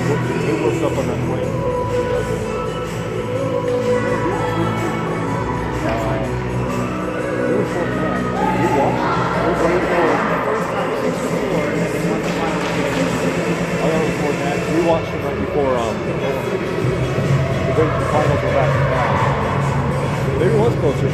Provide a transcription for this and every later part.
He works up on that point. We watched him right before the finals were back to back. Maybe it was closer.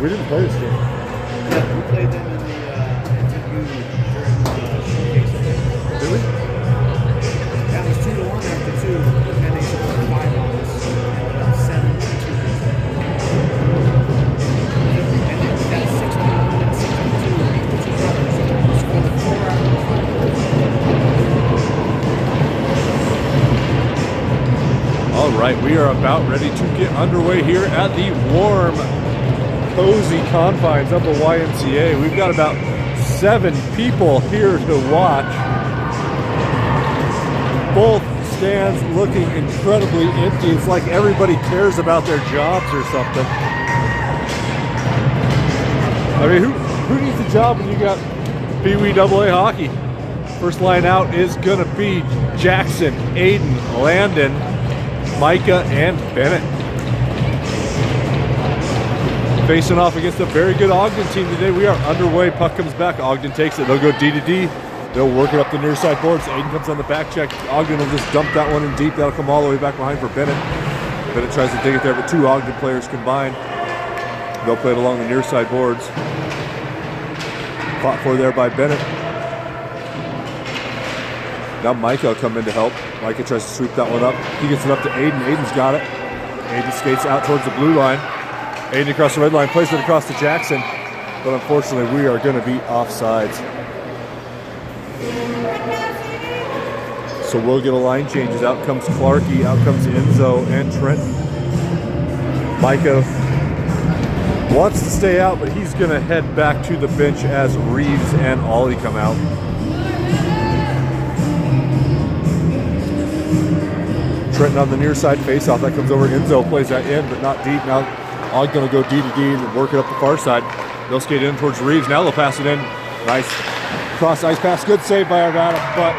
We didn't play this game. Yeah, we played them in the interview during the showcase. Did we? That was 2-1 after 2, and then they scored 5 on us. 7-2. And then we got 6-1 and 6-2 equal to each other. So we scored 4 out of the 5. All right, we are about ready to get underway here at the warm, cozy confines of the YMCA. We've got about 7 people here to watch. Both stands looking incredibly empty. It's like everybody cares about their jobs or something. I mean, who needs a job when you got Pee Wee AA hockey? First line out is gonna be Jackson, Aiden, Landon, Micah, and Bennett. Facing off against a very good Ogden team today. We are underway. Puck comes back. Ogden takes it. They'll go D to D. They'll work it up the near side boards. Aiden comes on the back check. Ogden will just dump that one in deep. That'll come all the way back behind for Bennett. Bennett tries to dig it there, but 2 Ogden players combined. They'll play it along the near side boards. Fought for there by Bennett. Now Micah will come in to help. Micah tries to sweep that one up. He gets it up to Aiden. Aiden's got it. Aiden skates out towards the blue line. Aiden across the red line, plays it across to Jackson, but unfortunately we are going to be offsides. So we'll get a line changes. Out comes Clarkey, out comes Enzo and Trenton. Micah wants to stay out, but he's going to head back to the bench as Reeves and Ollie come out. Trenton on the near side face-off. That comes over. Enzo plays that in, but not deep. Now Ogden will go D to D and work it up the far side. They'll skate in towards Reeves. Now they'll pass it in. Nice cross ice pass. Good save by Arvada, but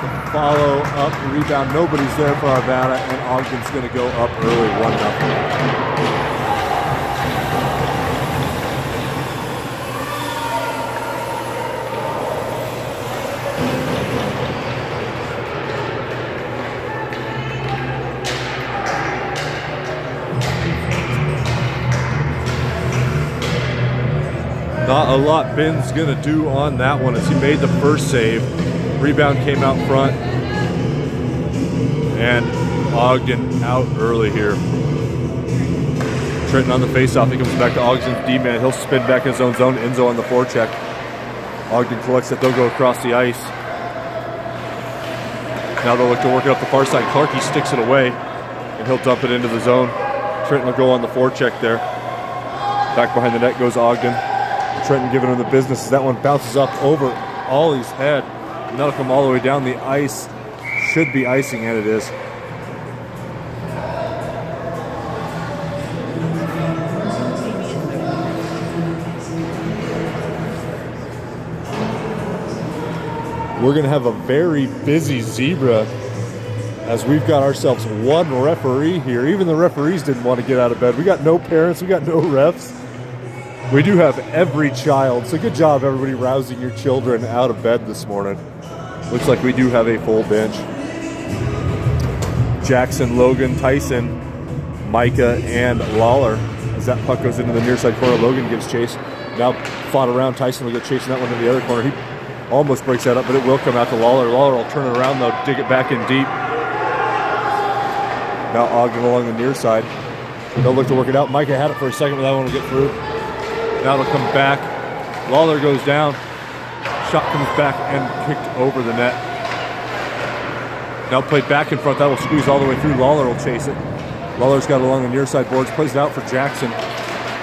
the follow up rebound. Nobody's there for Arvada, and Ogden's going to go up early 1-0. Not a lot Ben's gonna do on that one as he made the first save. Rebound came out front. And Ogden out early here. Trenton on the faceoff. He comes back to Ogden's D-man. He'll spin back in his own zone. Enzo on the forecheck. Ogden collects it. They'll go across the ice. Now they'll look to work it up the far side. Clarkey sticks it away, and he'll dump it into the zone. Trenton will go on the forecheck there. Back behind the net goes Ogden. Trenton giving him the business as that one bounces up over Ollie's head. And that'll come all the way down the ice. Should be icing, and it is. We're going to have a very busy zebra as we've got ourselves one referee here. Even the referees didn't want to get out of bed. We got no parents. We got no refs. We do have every child. So good job, everybody, rousing your children out of bed this morning. Looks like we do have a full bench. Jackson, Logan, Tyson, Micah, and Lawler. As that puck goes into the near side corner, Logan gives chase. Now fought around. Tyson will go chasing that one in the other corner. He almost breaks that up, but it will come out to Lawler. Lawler will turn it around, though, dig it back in deep. Now Ogden along the near side. They'll look to work it out. Micah had it for a second, but that one will get through. Now it'll come back. Lawler goes down. Shot comes back and kicked over the net. Now played back in front. That will squeeze all the way through. Lawler will chase it. Lawler's got it along the near side boards. Plays it out for Jackson.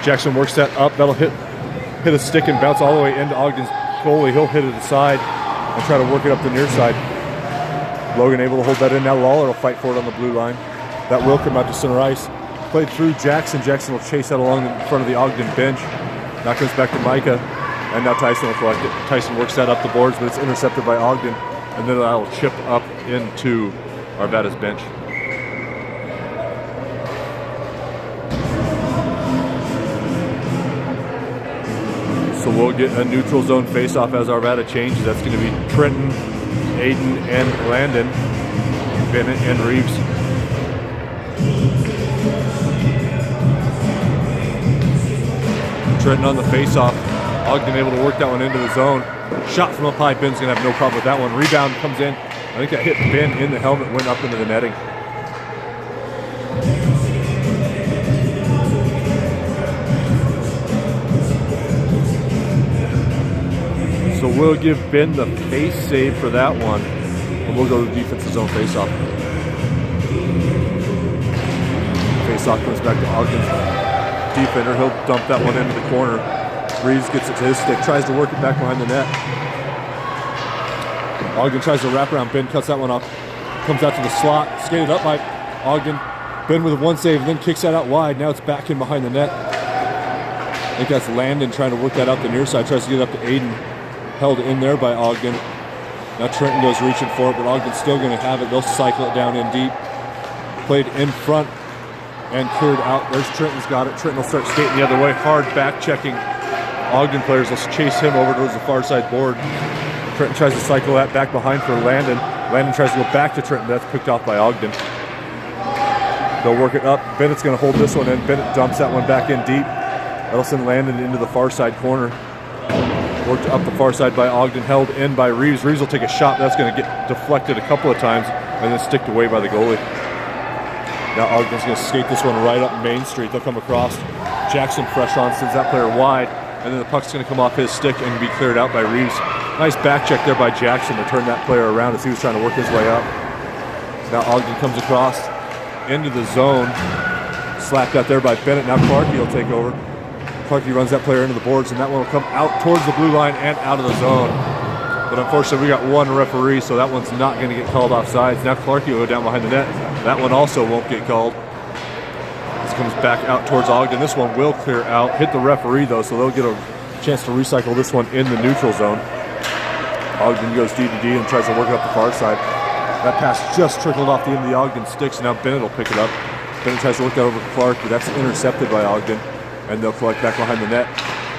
Jackson works that up. That'll hit a stick and bounce all the way into Ogden's goalie. He'll hit it aside and try to work it up the near side. Logan able to hold that in. Now Lawler will fight for it on the blue line. That will come out to center ice. Played through Jackson. Jackson will chase that along in front of the Ogden bench. Now comes back to Micah. And now Tyson will collect it. Tyson works that up the boards, but it's intercepted by Ogden. And then that'll chip up into Arvada's bench. So we'll get a neutral zone face-off as Arvada changes. That's going to be Trenton, Aiden, and Landon. Bennett and Reeves. Trenton on the face-off. Ogden able to work that one into the zone. Shot from up high. Ben's going to have no problem with that one. Rebound comes in. I think that hit Ben in the helmet, went up into the netting. So we'll give Ben the face save for that one. And we'll go to the defensive zone face-off. Face-off comes back to Ogden's defender. He'll dump that one into the corner. Reeves gets it to his stick, tries to work it back behind the net. Ogden tries to wrap around. Ben cuts that one off. Comes out to the slot. Skated up by Ogden. Ben with one save, and then kicks that out wide. Now it's back in behind the net. I think that's Landon trying to work that out the near side. Tries to get it up to Aiden. Held in there by Ogden. Now Trenton goes reaching for it, but Ogden's still going to have it. They'll cycle it down in deep. Played in front and cleared out. There's Trenton's got it. Trenton will start skating the other way. Hard back checking. Ogden players will chase him over towards the far side board. Trenton tries to cycle that back behind for Landon. Landon tries to go back to Trenton. That's picked off by Ogden. They'll work it up. Bennett's going to hold this one in. Bennett dumps that one back in deep. That'll send Landon into the far side corner. Worked up the far side by Ogden. Held in by Reeves. Reeves will take a shot. That's going to get deflected a couple of times and then sticked away by the goalie. Now Ogden's going to skate this one right up Main Street. They'll come across. Jackson fresh on, sends that player wide. And then the puck's going to come off his stick and be cleared out by Reeves. Nice back check there by Jackson to turn that player around as he was trying to work his way up. Now Ogden comes across into the zone. Slapped out there by Bennett. Now Clarkey will take over. Clarkey runs that player into the boards, and that one will come out towards the blue line and out of the zone. But unfortunately, we got one referee, so that one's not going to get called offsides. Now Clarkey will go down behind the net. That one also won't get called. This comes back out towards Ogden. This one will clear out. Hit the referee, though, so they'll get a chance to recycle this one in the neutral zone. Ogden goes D to D and tries to work it up the far side. That pass just trickled off the end of the Ogden sticks. Now Bennett will pick it up. Bennett tries to work that over to Clark, but that's intercepted by Ogden. And they'll collect back behind the net.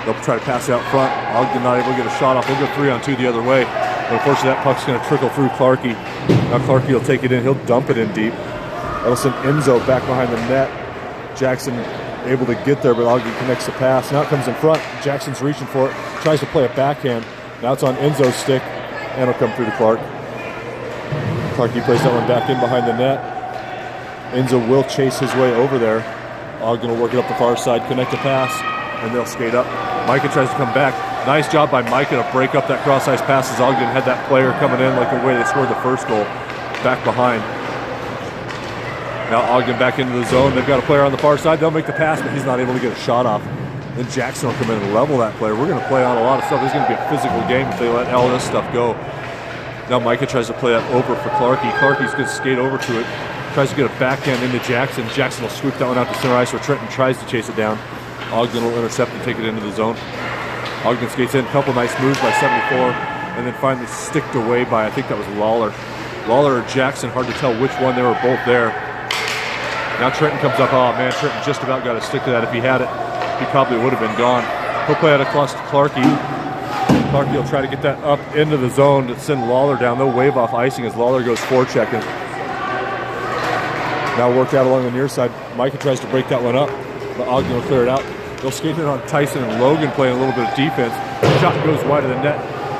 They'll try to pass it out front. Ogden not able to get a shot off. They'll go 3-on-2 the other way. But unfortunately, that puck's going to trickle through Clarkey. Now Clarkey will take it in. He'll dump it in deep. That'll send Enzo back behind the net. Jackson able to get there, but Ogden connects the pass. Now it comes in front. Jackson's reaching for it. Tries to play a backhand. Now it's on Enzo's stick, and it'll come through to Clark. Clarkey plays that one back in behind the net. Enzo will chase his way over there. Ogden will work it up the far side, connect a pass, and they'll skate up. Micah tries to come back. Nice job by Micah to break up that cross-ice pass as Ogden had that player coming in like the way they scored the first goal, back behind. Now Ogden back into the zone. They've got a player on the far side. They'll make the pass, but he's not able to get a shot off. Then Jackson will come in and level that player. We're going to play on a lot of stuff. This is going to be a physical game if they let all this stuff go. Now Micah tries to play that over for Clarkey. Clarkey's going to skate over to it. Tries to get a backhand into Jackson. Jackson will swoop that one out to center ice where Trenton tries to chase it down. Ogden will intercept and take it into the zone. Ogden skates in, a couple nice moves by 74, and then finally sticked away by, I think that was Lawler. Lawler or Jackson, hard to tell which one. They were both there. Now Trenton comes up. Oh man, Trenton just about got a stick to that. If he had it, he probably would have been gone. He'll play out across to Clarkey. Clarkey will try to get that up into the zone to send Lawler down. They'll wave off icing as Lawler goes forechecking. Now worked out along the near side. Micah tries to break that one up, but Ogden will clear it out. They'll skate in on Tyson and Logan playing a little bit of defense. The shot goes wide of the net,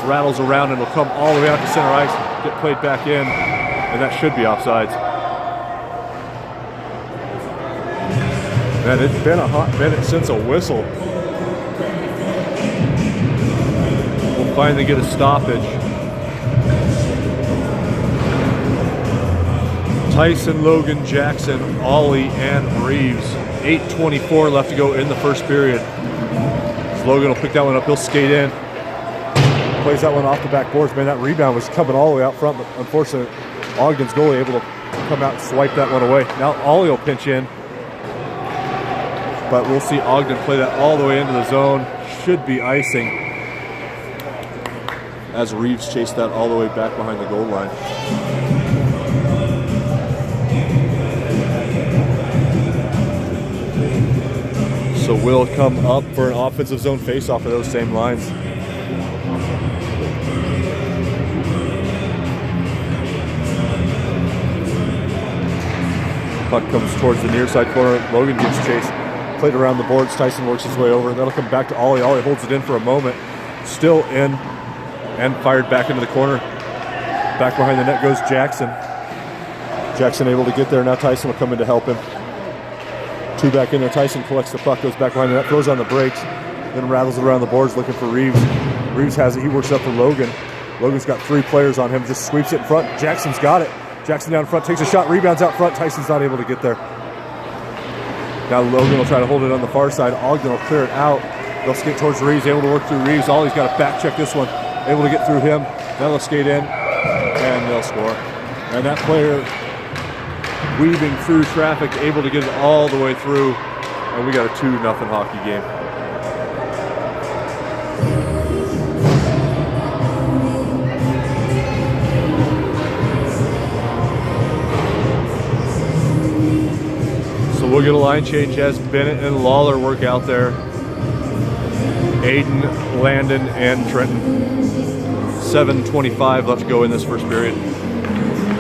rattles around, and will come all the way out to center ice, get played back in, and that should be offsides. Man, it's been a hot minute since a whistle. We'll finally get a stoppage. Tyson, Logan, Jackson, Ollie, and Reeves 8:24 left to go in the first period. Logan will pick that one up. He'll skate in. Plays that one off the back boards. Man, that rebound was coming all the way out front, but unfortunately, Ogden's goalie able to come out and swipe that one away. Now Ollie will pinch in, but we'll see Ogden play that all the way into the zone. Should be icing as Reeves chased that all the way back behind the goal line. So we'll come up for an offensive zone face-off of those same lines. Puck comes towards the near side corner. Logan gets chased. Played around the boards. Tyson works his way over. That'll come back to Ollie. Ollie holds it in for a moment. Still in and fired back into the corner. Back behind the net goes Jackson. Jackson able to get there. Now Tyson will come in to help him. Two back in there. Tyson collects the puck, goes back behind the net, throws on the brakes, then rattles it around the boards looking for Reeves. Reeves has it. He works up for Logan. Logan's got 3 players on him. Just sweeps it in front. Jackson's got it. Jackson down front, takes a shot, rebounds out front. Tyson's not able to get there. Now Logan will try to hold it on the far side. Ogden will clear it out. They'll skate towards Reeves, able to work through Reeves. Ollie's got to back check this one. Able to get through him. Now they'll skate in, and they'll score. And that player weaving through traffic, able to get it all the way through. And we got a 2-0 hockey game. We'll get a line change as Bennett and Lawler work out there. Aiden, Landon, and Trenton. 7:25 left to go in this first period.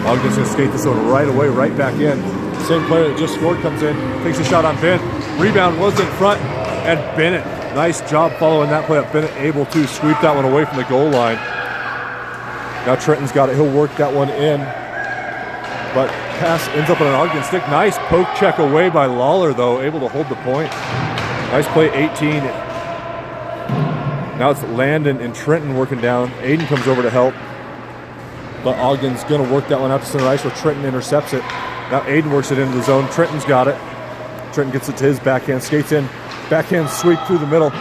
Ogden's going to skate this one right away, right back in. Same player that just scored comes in, takes a shot on Ben. Rebound was in front, and Bennett. Nice job following that play up. Bennett able to sweep that one away from the goal line. Now Trenton's got it. He'll work that one in. But pass ends up on an Ogden stick. Nice poke check away by Lawler, though, able to hold the point. Nice play, 18. Now it's Landon and Trenton working down. Aiden comes over to help. But Ogden's going to work that one out to center ice where Trenton intercepts it. Now Aiden works it into the zone. Trenton's got it. Trenton gets it to his backhand, skates in. Backhand sweep through the middle.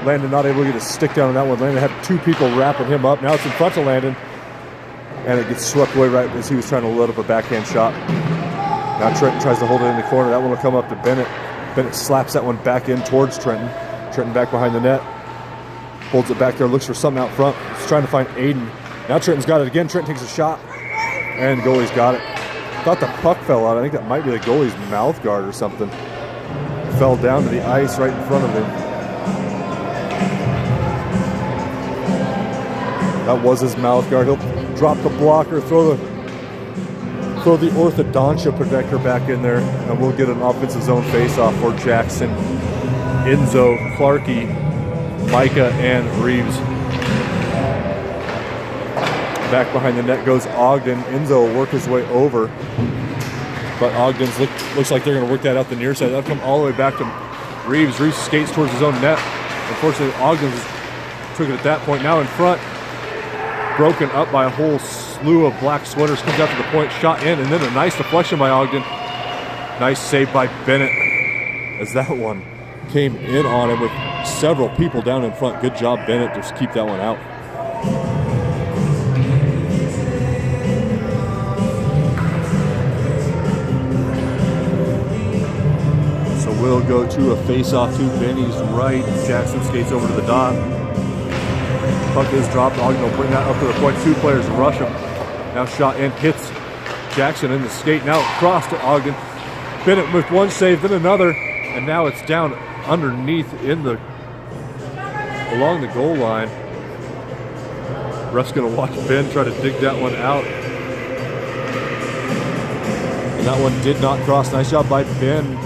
Landon not able to get a stick down on that one. Landon had 2 people wrapping him up. Now it's in front of Landon. And it gets swept away right as he was trying to load up a backhand shot. Now Trenton tries to hold it in the corner. That one will come up to Bennett. Bennett slaps that one back in towards Trenton. Trenton back behind the net. Holds it back there, looks for something out front. He's trying to find Aiden. Now Trenton's got it again. Trenton takes a shot. And the goalie's got it. Thought the puck fell out. I think that might be the goalie's mouth guard or something. Fell down to the ice right in front of him. That was his mouth guard. He'll drop the blocker, throw the orthodontia protector back in there, and we'll get an offensive zone face-off for Jackson, Enzo, Clarkey, Micah, and Reeves. Back behind the net goes Ogden. Enzo will work his way over, but Ogden's looks like they're going to work that out the near side. That'll come all the way back to Reeves. Reeves skates towards his own net. Unfortunately, Ogden took it at that point. Now in front. Broken up by a whole slew of black sweaters, comes out to the point, shot in, and then a nice deflection by Ogden. Nice save by Bennett as that one came in on him with several people down in front. Good job, Bennett, to keep that one out. So we'll go to a face-off to Benny's right. Jackson skates over to the dot. Puck is dropped. Ogden will bring that up to the point. 2 players rush him. Now shot in, hits Jackson in the skate. Now across to Ogden. Bennett with one save, then another, and now it's down underneath along the goal line. Ref's gonna watch Ben try to dig that one out. And that one did not cross. Nice job by Ben.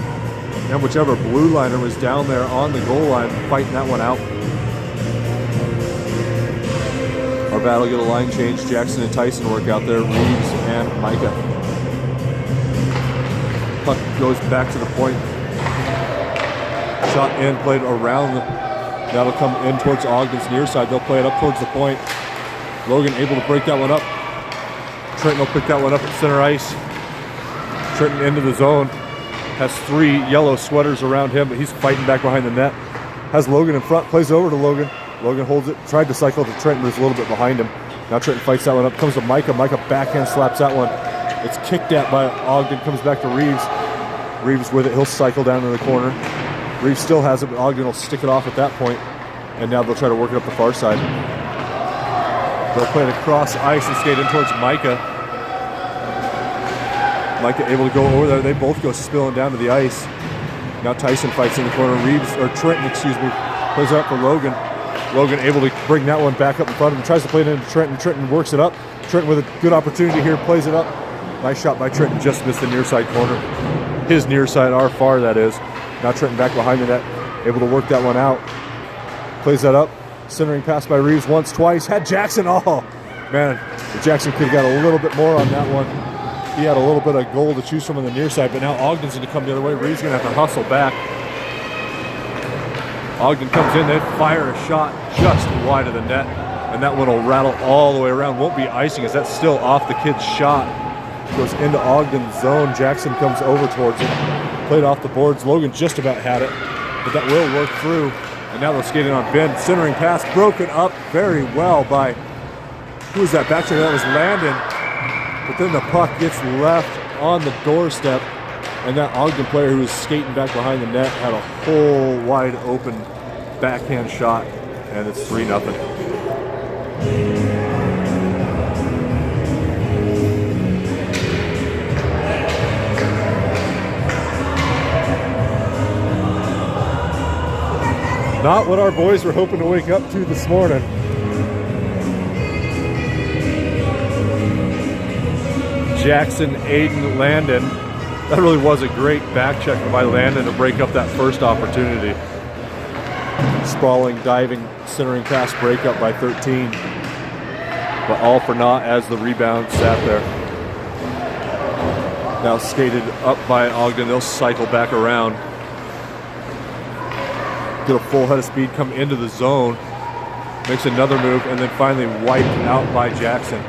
And whichever blue liner was down there on the goal line fighting that one out. Arvada will get a line change. Jackson and Tyson work out there. Reeves and Micah. Puck goes back to the point. Shot in, played around. That'll come in towards Ogden's near side. They'll play it up towards the point. Logan able to break that one up. Trenton will pick that one up at center ice. Trenton into the zone. Has 3 yellow sweaters around him, but he's fighting back behind the net. Has Logan in front, plays over to Logan. Logan holds it, tried to cycle to Trenton, but is a little bit behind him. Now Trenton fights that one up, comes to Micah. Micah backhand slaps that one. It's kicked at by Ogden, comes back to Reeves. Reeves with it, he'll cycle down to the corner. Reeves still has it, but Ogden will stick it off at that point. And now they'll try to work it up the far side. They'll play it across ice and skate in towards Micah. Micah able to go over there. They both go spilling down to the ice. Now Tyson fights in the corner. Reeves, or Trenton, excuse me, plays it up for Logan. Logan able to bring that one back up in front of him. Tries to play it into Trenton. Trenton works it up. Trenton with a good opportunity here, plays it up. Nice shot by Trenton, just missed the near side corner. His near side, our far that is. Now Trenton back behind the net, able to work that one out. Plays that up. Centering pass by Reeves once, twice. Had Jackson. Oh, man. Jackson could have got a little bit more on that one. He had a little bit of goal to choose from on the near side, but now Ogden's going to come the other way. Reeves going to have to hustle back. Ogden comes in, they fire a shot just wide of the net, and that one will rattle all the way around. Won't be icing as that's still off the kid's shot. Goes into Ogden's zone. Jackson comes over towards it. Played off the boards. Logan just about had it, but that will work through. And now they'll skate in on Ben. Centering pass broken up very well by, who was that back there? That was Landon. But then the puck gets left on the doorstep. And that Ogden player who was skating back behind the net had a whole wide open backhand shot. And it's 3-0. Not what our boys were hoping to wake up to this morning. Jackson, Aiden, Landon. That really was a great back check by Landon to break up that first opportunity. Sprawling, diving, centering pass breakup by 13. But all for naught as the rebound sat there. Now skated up by Ogden. They'll cycle back around. Get a full head of speed, come into the zone, makes another move, and then finally wiped out by Jackson.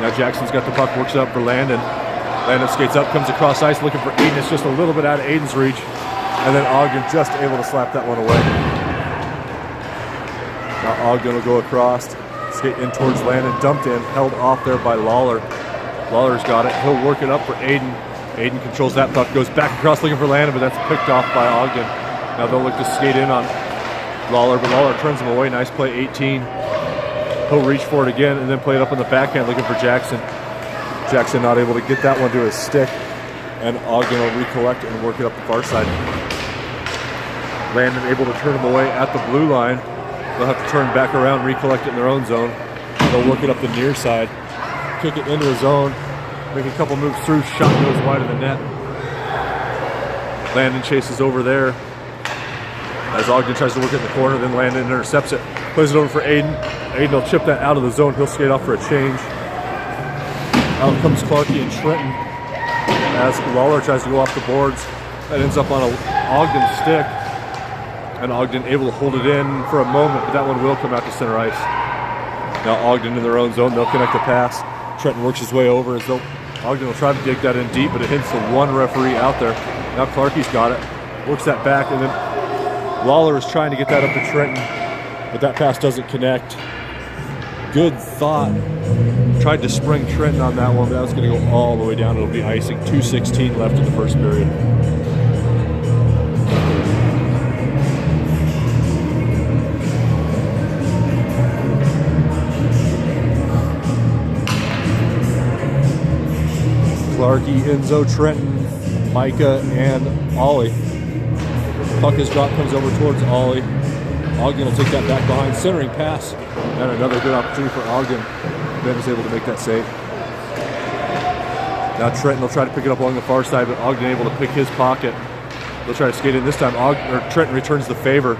Now Jackson's got the puck, works it up for Landon. Landon skates up, comes across ice, looking for Aiden. It's just a little bit out of Aiden's reach. And then Ogden just able to slap that one away. Now Ogden will go across, skate in towards Landon, dumped in, held off there by Lawler. Lawler's got it, he'll work it up for Aiden. Aiden controls that puck, goes back across looking for Landon, but that's picked off by Ogden. Now they'll look to skate in on Lawler, but Lawler turns him away. Nice play, 18. He'll reach for it again and then play it up on the backhand looking for Jackson. Jackson not able to get that one to his stick, and Ogden will recollect and work it up the far side. Landon able to turn him away at the blue line. They'll have to turn back around, recollect it in their own zone. They'll work it up the near side, kick it into the zone, make a couple moves through, shot goes wide of the net. Landon chases over there as Ogden tries to work it in the corner, then Landon intercepts it, plays it over for Aiden. Aiden will chip that out of the zone. He'll skate off for a change. Out comes Clarkey and Trenton as Lawler tries to go off the boards. That ends up on a Ogden stick, and Ogden able to hold it in for a moment, but that one will come out to center ice. Now Ogden in their own zone. They'll connect the pass. Trenton works his way over as Ogden will try to dig that in deep, but it hits the one referee out there. Now Clarkey's got it, works that back, and then Lawler is trying to get that up to Trenton, but that pass doesn't connect. Good thought. Tried to spring Trenton on that one, but that was going to go all the way down. It'll be icing. 2:16 left in the first period. Clarkey, Enzo, Trenton, Micah, and Ollie. Puck is dropped, comes over towards Ollie. Ogden will take that back behind, centering pass, and another good opportunity for Ogden. Ben is able to make that save. Now Trenton will try to pick it up along the far side, but Ogden able to pick his pocket. They'll try to skate in this time. Trenton returns the favor.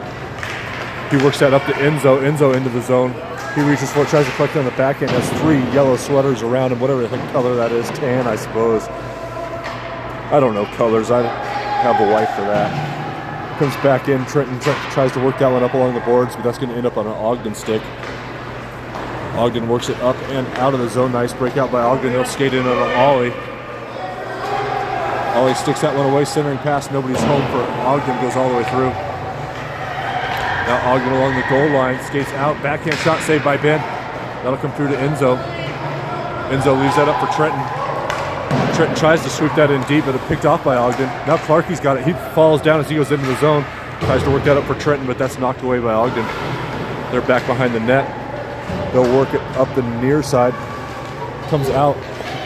He works that up to Enzo. Enzo into the zone. He reaches for it, tries to collect on the backhand. Has 3 yellow sweaters around him, whatever the heck color that is. Tan, I suppose. I don't know colors. I have a wife for that. Comes back in. Trenton tries to work that one up along the boards, but that's going to end up on an Ogden stick. Ogden works it up and out of the zone. Nice breakout by Ogden. He'll skate in on an Ollie. Ollie sticks that one away, centering pass. Nobody's home for Ogden, goes all the way through. Now Ogden along the goal line, skates out, backhand shot saved by Ben. That'll come through to Enzo. Enzo leaves that up for Trenton. Trenton tries to sweep that in deep, but it's picked off by Ogden. Now Clarkie's got it. He falls down as he goes into the zone. Tries to work that up for Trenton, but that's knocked away by Ogden. They're back behind the net. They'll work it up the near side. Comes out,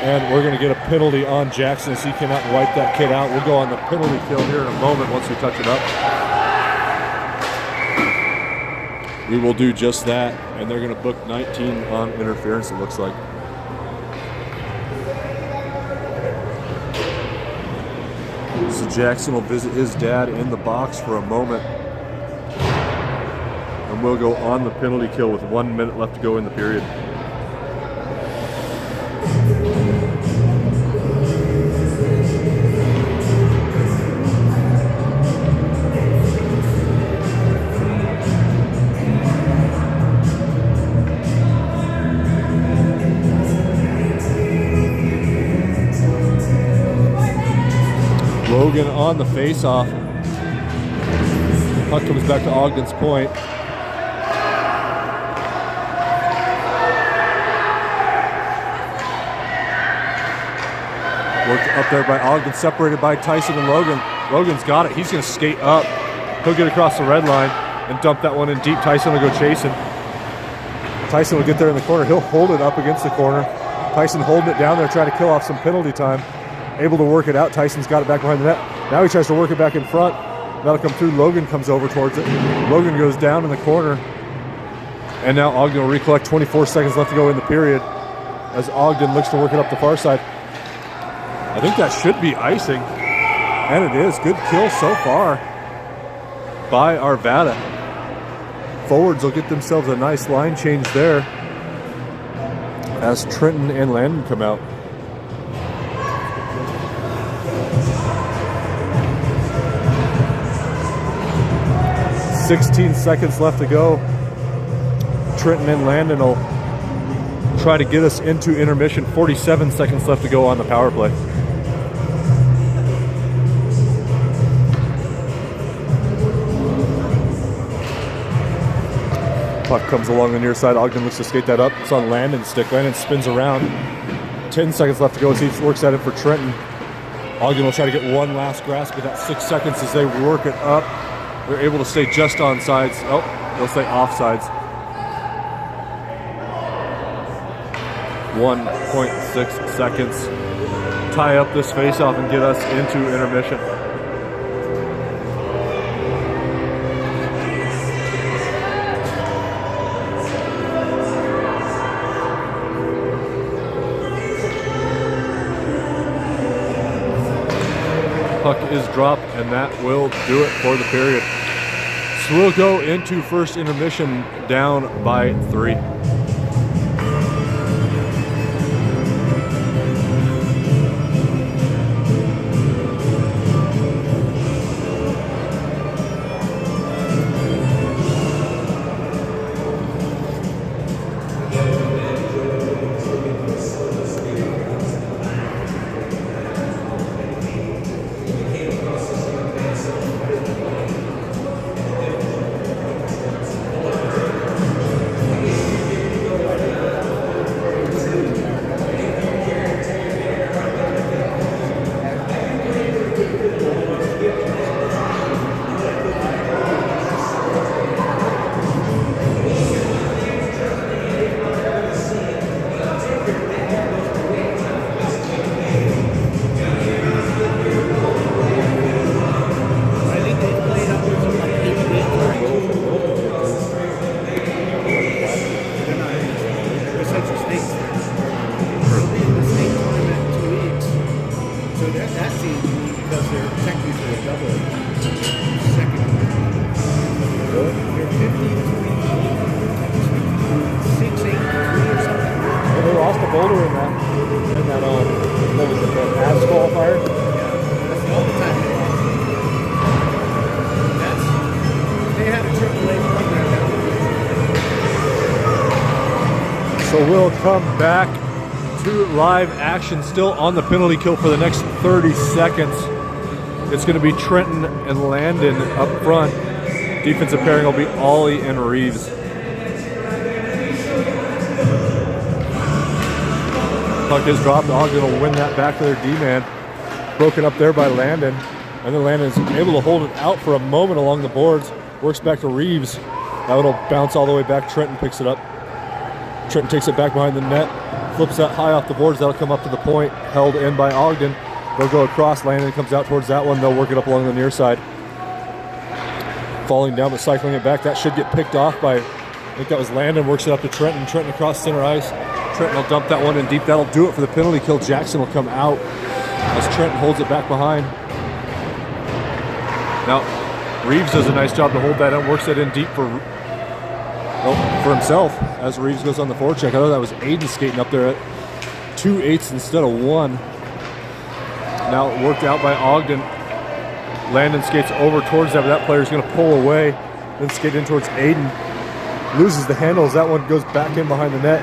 and we're going to get a penalty on Jackson as he came out and wiped that kid out. We'll go on the penalty kill here in a moment once we touch it up. We will do just that, and they're going to book 19 on interference, it looks like. So Jackson will visit his dad in the box for a moment. And we'll go on the penalty kill with 1 minute left to go in the period. Logan on the face-off. Puck comes back to Ogden's point. Worked up there by Ogden, separated by Tyson and Logan. Logan's got it. He's going to skate up. He'll get across the red line and dump that one in deep. Tyson will go chasing. Tyson will get there in the corner. He'll hold it up against the corner. Tyson holding it down there, trying to kill off some penalty time. Able to work it out. Tyson's got it back behind the net. Now he tries to work it back in front. That'll come through. Logan comes over towards it. Logan goes down in the corner. And now Ogden will recollect. 24 seconds left to go in the period as Ogden looks to work it up the far side. I think that should be icing. And it is. Good kill so far by Arvada. Forwards will get themselves a nice line change there as Trenton and Landon come out. 16 seconds left to go. Trenton and Landon will try to get us into intermission. 47 seconds left to go on the power play. Puck comes along the near side. Ogden looks to skate that up. It's on Landon's stick. Landon spins around. 10 seconds left to go as he works that in for Trenton. Ogden will try to get one last grasp of that 6 seconds as they work it up. They're able to stay just on sides. Oh, they'll stay off sides. 1.6 seconds. Tie up this face-off and get us into intermission. Puck is dropped, and that will do it for the period. So we'll go into first intermission down by 3. So we'll come back to live action, still on the penalty kill for the next 30 seconds. It's going to be Trenton and Landon up front. Defensive pairing will be Ollie and Reeves. Puck is dropped. Ogden will win that back to their D-man. Broken up there by Landon. And then Landon's able to hold it out for a moment along the boards. Works back to Reeves. Now it'll bounce all the way back. Trenton picks it up. Trenton takes it back behind the net. Flips that high off the boards. That'll come up to the point. Held in by Ogden. They'll go across. Landon comes out towards that one. They'll work it up along the near side. Falling down but cycling it back. That should get picked off by, I think that was Landon. Works it up to Trenton. Trenton across center ice. Trenton will dump that one in deep. That'll do it for the penalty kill. Jackson will come out as Trenton holds it back behind. Now, Reeves does a nice job to hold that in. Works it in deep for himself as Reeves goes on the forecheck. I thought that was Aiden skating up there at 2/8 instead of 1. Now worked out by Ogden. Landon skates over towards that, but that player's going to pull away, then skate in towards Aiden. Loses the handles. That one goes back in behind the net,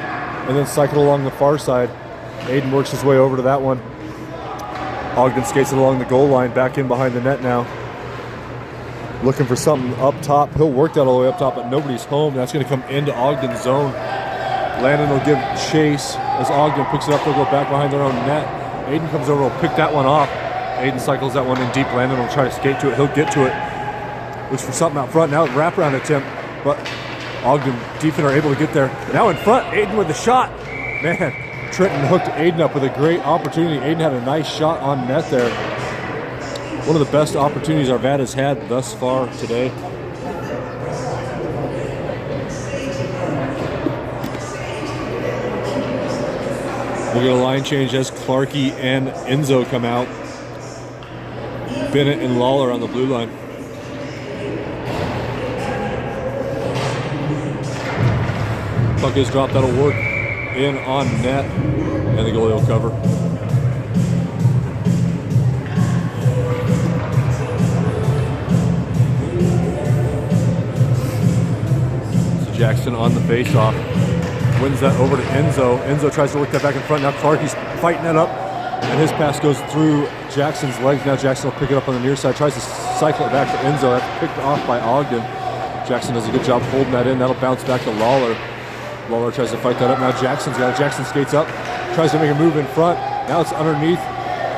and then cycle along the far side. Aiden works his way over to that one. Ogden skates it along the goal line, back in behind the net now. Looking for something up top. He'll work that all the way up top, but nobody's home. That's going to come into Ogden's zone. Landon will give chase as Ogden picks it up. They'll go back behind their own net. Aiden comes over, will pick that one off. Aiden cycles that one in deep. Landon will try to skate to it. He'll get to it. Looks for something out front. Now wraparound attempt, but Ogden defender are able to get there. Now in front, Aiden with the shot. Man, Trenton hooked Aiden up with a great opportunity. Aiden had a nice shot on net there. One of the best opportunities Arvada's had thus far today. We'll get a line change as Clarkey and Enzo come out. Bennett and Lawler on the blue line. Puck is dropped. That'll work in on net, and the goalie will cover. Jackson on the face-off. Wins that over to Enzo. Enzo tries to work that back in front. Now Clarkey's fighting that up, and his pass goes through Jackson's legs. Now Jackson will pick it up on the near side. Tries to cycle it back to Enzo. That's picked off by Ogden. Jackson does a good job holding that in. That'll bounce back to Lawler. Lawler tries to fight that up. Now Jackson's got it. Jackson skates up. Tries to make a move in front. Now it's underneath.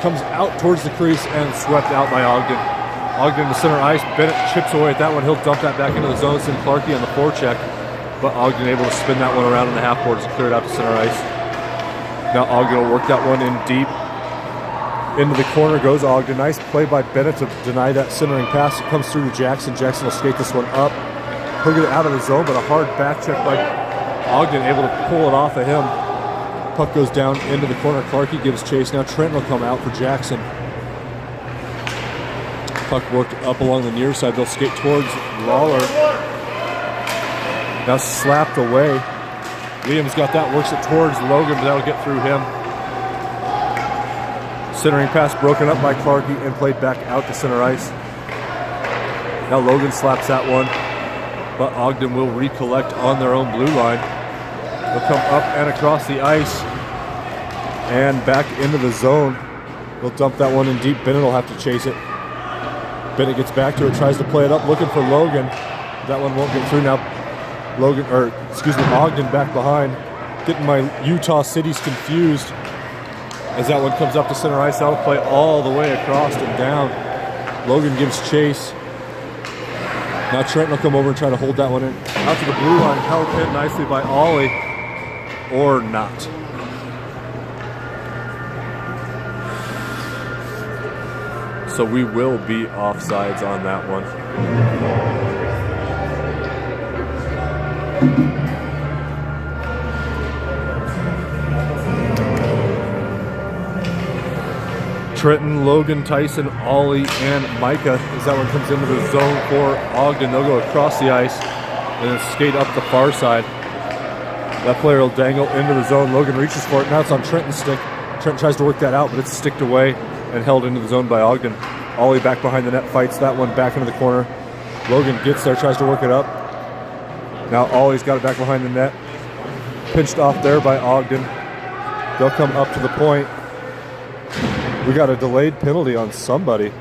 Comes out towards the crease and swept out by Ogden. Ogden to center ice. Bennett chips away at that one. He'll dump that back into the zone. Send Clarkey on the forecheck. But Ogden able to spin that one around in the half boards and clear it out to center ice. Now Ogden will work that one in deep. Into the corner goes Ogden. Nice play by Bennett to deny that centering pass. It comes through to Jackson. Jackson will skate this one up. He'll get it out of the zone, but a hard back check by Ogden, able to pull it off of him. Puck goes down into the corner. Clarkey gives chase. Now Trenton will come out for Jackson. Puck worked up along the near side. They'll skate towards Lawler. Now slapped away. Liam's got that, works it towards Logan, but that'll get through him. Centering pass broken up by Clarkey and played back out to center ice. Now Logan slaps that one, but Ogden will recollect on their own blue line. They'll come up and across the ice and back into the zone. They'll dump that one in deep. Bennett will have to chase it. Bennett gets back to it, tries to play it up, looking for Logan. That one won't get through now. Ogden back behind. Getting my Utah cities confused as that one comes up to center ice. That'll play all the way across and down. Logan gives chase. Now Trenton will come over and try to hold that one in. Out to the blue line, held in nicely by Ollie, or not. So we will be offsides on that one. Trenton, Logan, Tyson, Ollie, and Micah as that one comes into the zone for Ogden. They'll go across the ice and then skate up the far side. That player will dangle into the zone. Logan reaches for it. Now it's on Trenton's stick. Trenton tries to work that out, but it's sticked away and held into the zone by Ogden. Ollie back behind the net, fights that one back into the corner. Logan gets there, tries to work it up. Now Ollie's got it back behind the net. Pinched off there by Ogden. They'll come up to the point. We got a delayed penalty on somebody.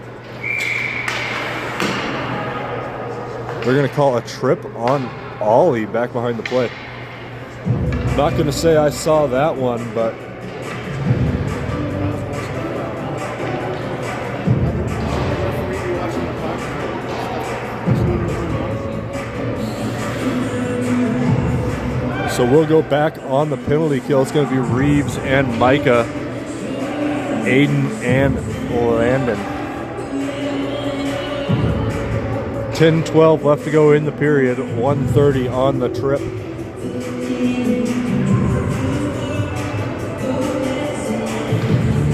They're going to call a trip on Ollie back behind the play. Not going to say I saw that one, but so we'll go back on the penalty kill. It's going to be Reeves and Micah, Aiden and Landon. 10-12 left to go in the period. 1:30 on the trip.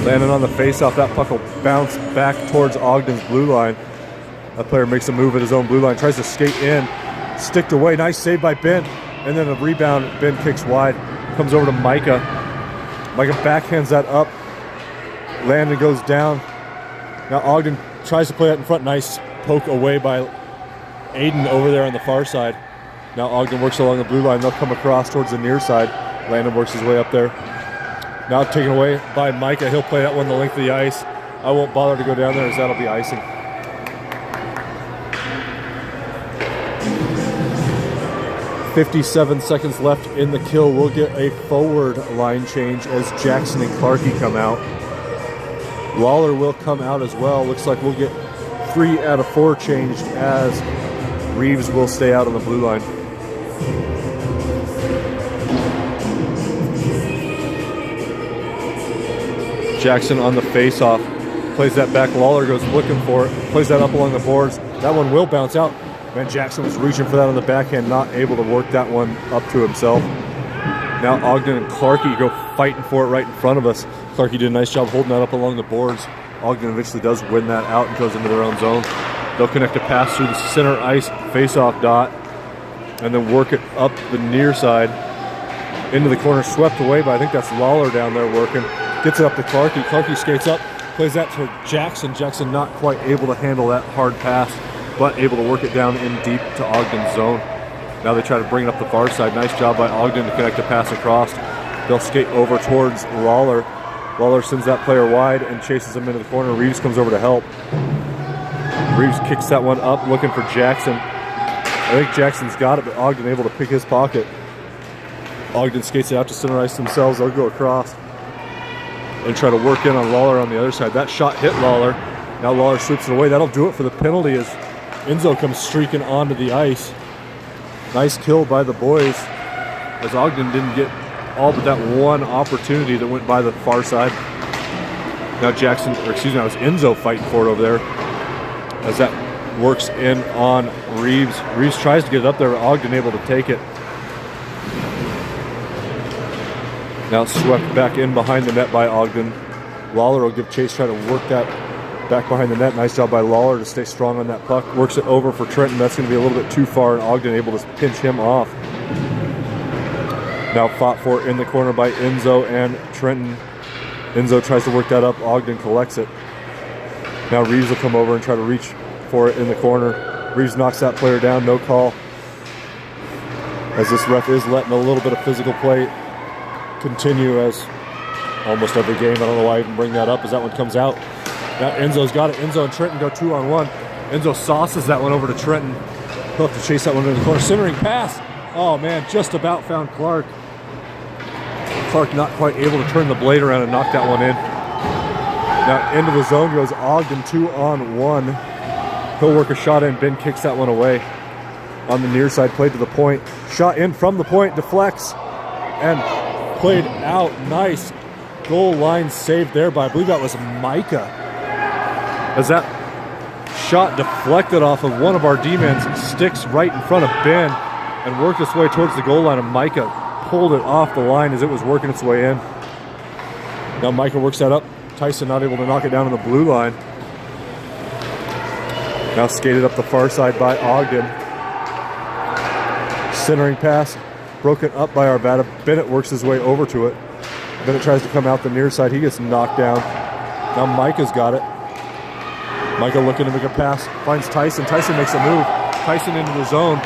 Landon on the face-off. That puck will bounce back towards Ogden's blue line. That player makes a move at his own blue line. Tries to skate in. Sticked away. Nice save by Ben. And then a rebound. Ben kicks wide. Comes over to Micah. Micah backhands that up. Landon goes down. Now Ogden tries to play that in front. Nice poke away by Aiden over there on the far side. Now Ogden works along the blue line. They'll come across towards the near side. Landon works his way up there. Now taken away by Micah. He'll play that one the length of the ice. I won't bother to go down there as that'll be icing. .57 seconds left in the kill. We'll get a forward line change as Jackson and Clarkey come out. Lawler will come out as well. Looks like we'll get 3 out of 4 changed as Reeves will stay out on the blue line. Jackson on the face-off. Plays that back. Lawler goes looking for it. Plays that up along the boards. That one will bounce out. Man, Jackson was reaching for that on the backhand, not able to work that one up to himself. Now Ogden and Clarkey go fighting for it right in front of us. Clarkey did a nice job holding that up along the boards. Ogden eventually does win that out and goes into their own zone. They'll connect a pass through the center ice face-off dot and then work it up the near side into the corner, swept away by, I think that's Lawler down there working. Gets it up to Clarkey. Clarkey skates up, plays that to Jackson. Jackson not quite able to handle that hard pass, but able to work it down in deep to Ogden's zone. Now they try to bring it up the far side. Nice job by Ogden to connect a pass across. They'll skate over towards Lawler. Lawler sends that player wide and chases him into the corner. Reeves comes over to help. Reeves kicks that one up, looking for Jackson. I think Jackson's got it, but Ogden able to pick his pocket. Ogden skates it out to center ice themselves. They'll go across and try to work in on Lawler on the other side. That shot hit Lawler. Now Lawler sweeps it away. That'll do it for the penalty as Enzo comes streaking onto the ice. Nice kill by the boys as Ogden didn't get all but that one opportunity that went by the far side. Now Jackson, or excuse me, that was Enzo fighting for it over there as that works in on Reeves. Reeves tries to get it up there, but Ogden able to take it. Now swept back in behind the net by Ogden. Lawler will give chase, try to work that back behind the net. Nice job by Lawler to stay strong on that puck. Works it over for Trenton. That's going to be a little bit too far, and Ogden able to pinch him off. Now fought for in the corner by Enzo and Trenton. Enzo tries to work that up. Ogden collects it. Now Reeves will come over and try to reach for it in the corner. Reeves knocks that player down. No call. As this ref is letting a little bit of physical play continue as almost every game. I don't know why I even bring that up as that one comes out. Now Enzo's got it. Enzo and Trenton go 2-on-1. Enzo sauces that one over to Trenton. He'll have to chase that one into the corner. Centering pass. Oh man, just about found Clark. Clark not quite able to turn the blade around and knock that one in. Now into the zone goes Ogden, 2-on-1. He'll work a shot in. Ben kicks that one away. On the near side, played to the point. Shot in from the point, deflects, and played out. Nice goal line save there by, I believe that was Micah. As that shot deflected off of one of our D-men's sticks right in front of Ben and worked its way towards the goal line, and Micah pulled it off the line as it was working its way in. Now Micah works that up. Tyson not able to knock it down on the blue line. Now skated up the far side by Ogden. Centering pass, broken up by Arvada. Bennett works his way over to it. Bennett tries to come out the near side. He gets knocked down. Now Micah's got it. Micah looking to make a pass. Finds Tyson. Tyson makes a move. Tyson into the zone.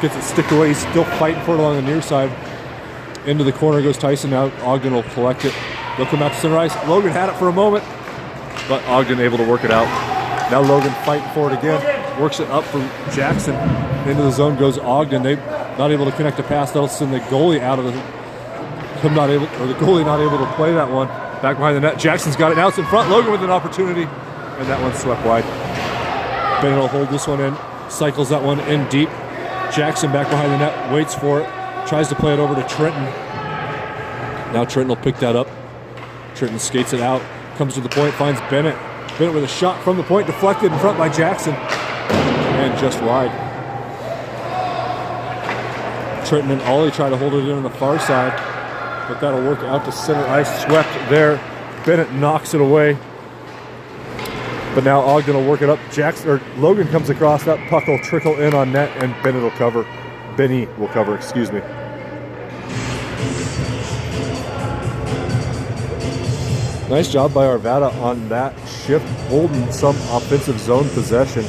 Gets it sticked away. He's still fighting for it along the near side. Into the corner goes Tyson. Now Ogden will collect it. They'll come out to center ice. Logan had it for a moment, but Ogden able to work it out. Now Logan fighting for it again. Works it up for Jackson. Into the zone goes Ogden. They not able to connect a pass. That'll send the goalie out of the. The goalie not able to play that one. Back behind the net. Jackson's got it now. It's in front. Logan with an opportunity, and that one swept wide. Bennett will hold this one in. Cycles that one in deep. Jackson back behind the net. Waits for it. Tries to play it over to Trenton. Now Trenton will pick that up. Trenton skates it out. Comes to the point. Finds Bennett. Bennett with a shot from the point. Deflected in front by Jackson. And just wide. Trenton and Ollie try to hold it in on the far side, but that'll work out to center ice. Swept there. Bennett knocks it away. But now Ogden will work it up. Logan comes across. That puck will trickle in on net, and Bennett will cover. Benny will cover, excuse me. Nice job by Arvada on that shift, holding some offensive zone possession.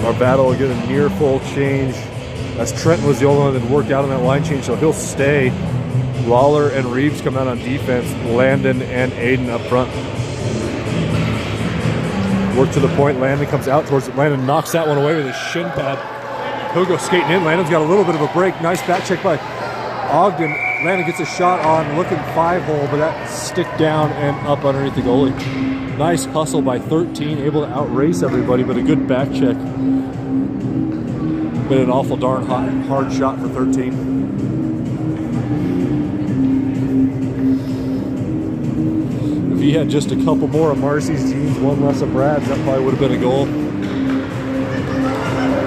Arvada will get a near full change, as Trenton was the only one that worked out on that line change, so he'll stay. Lawler and Reeves come out on defense. Landon and Aiden up front. Work to the point. Landon comes out towards it. Landon knocks that one away with his shin pad. He'll go skating in. Landon's got a little bit of a break. Nice back check by Ogden. Landon gets a shot on looking 5-hole, but that stick down and up underneath the goalie. Nice hustle by 13, able to outrace everybody, but a good back check. But an awful darn hard shot for 13. If he had just a couple more of Marcy's jeans, one less of Brad's, that probably would have been a goal.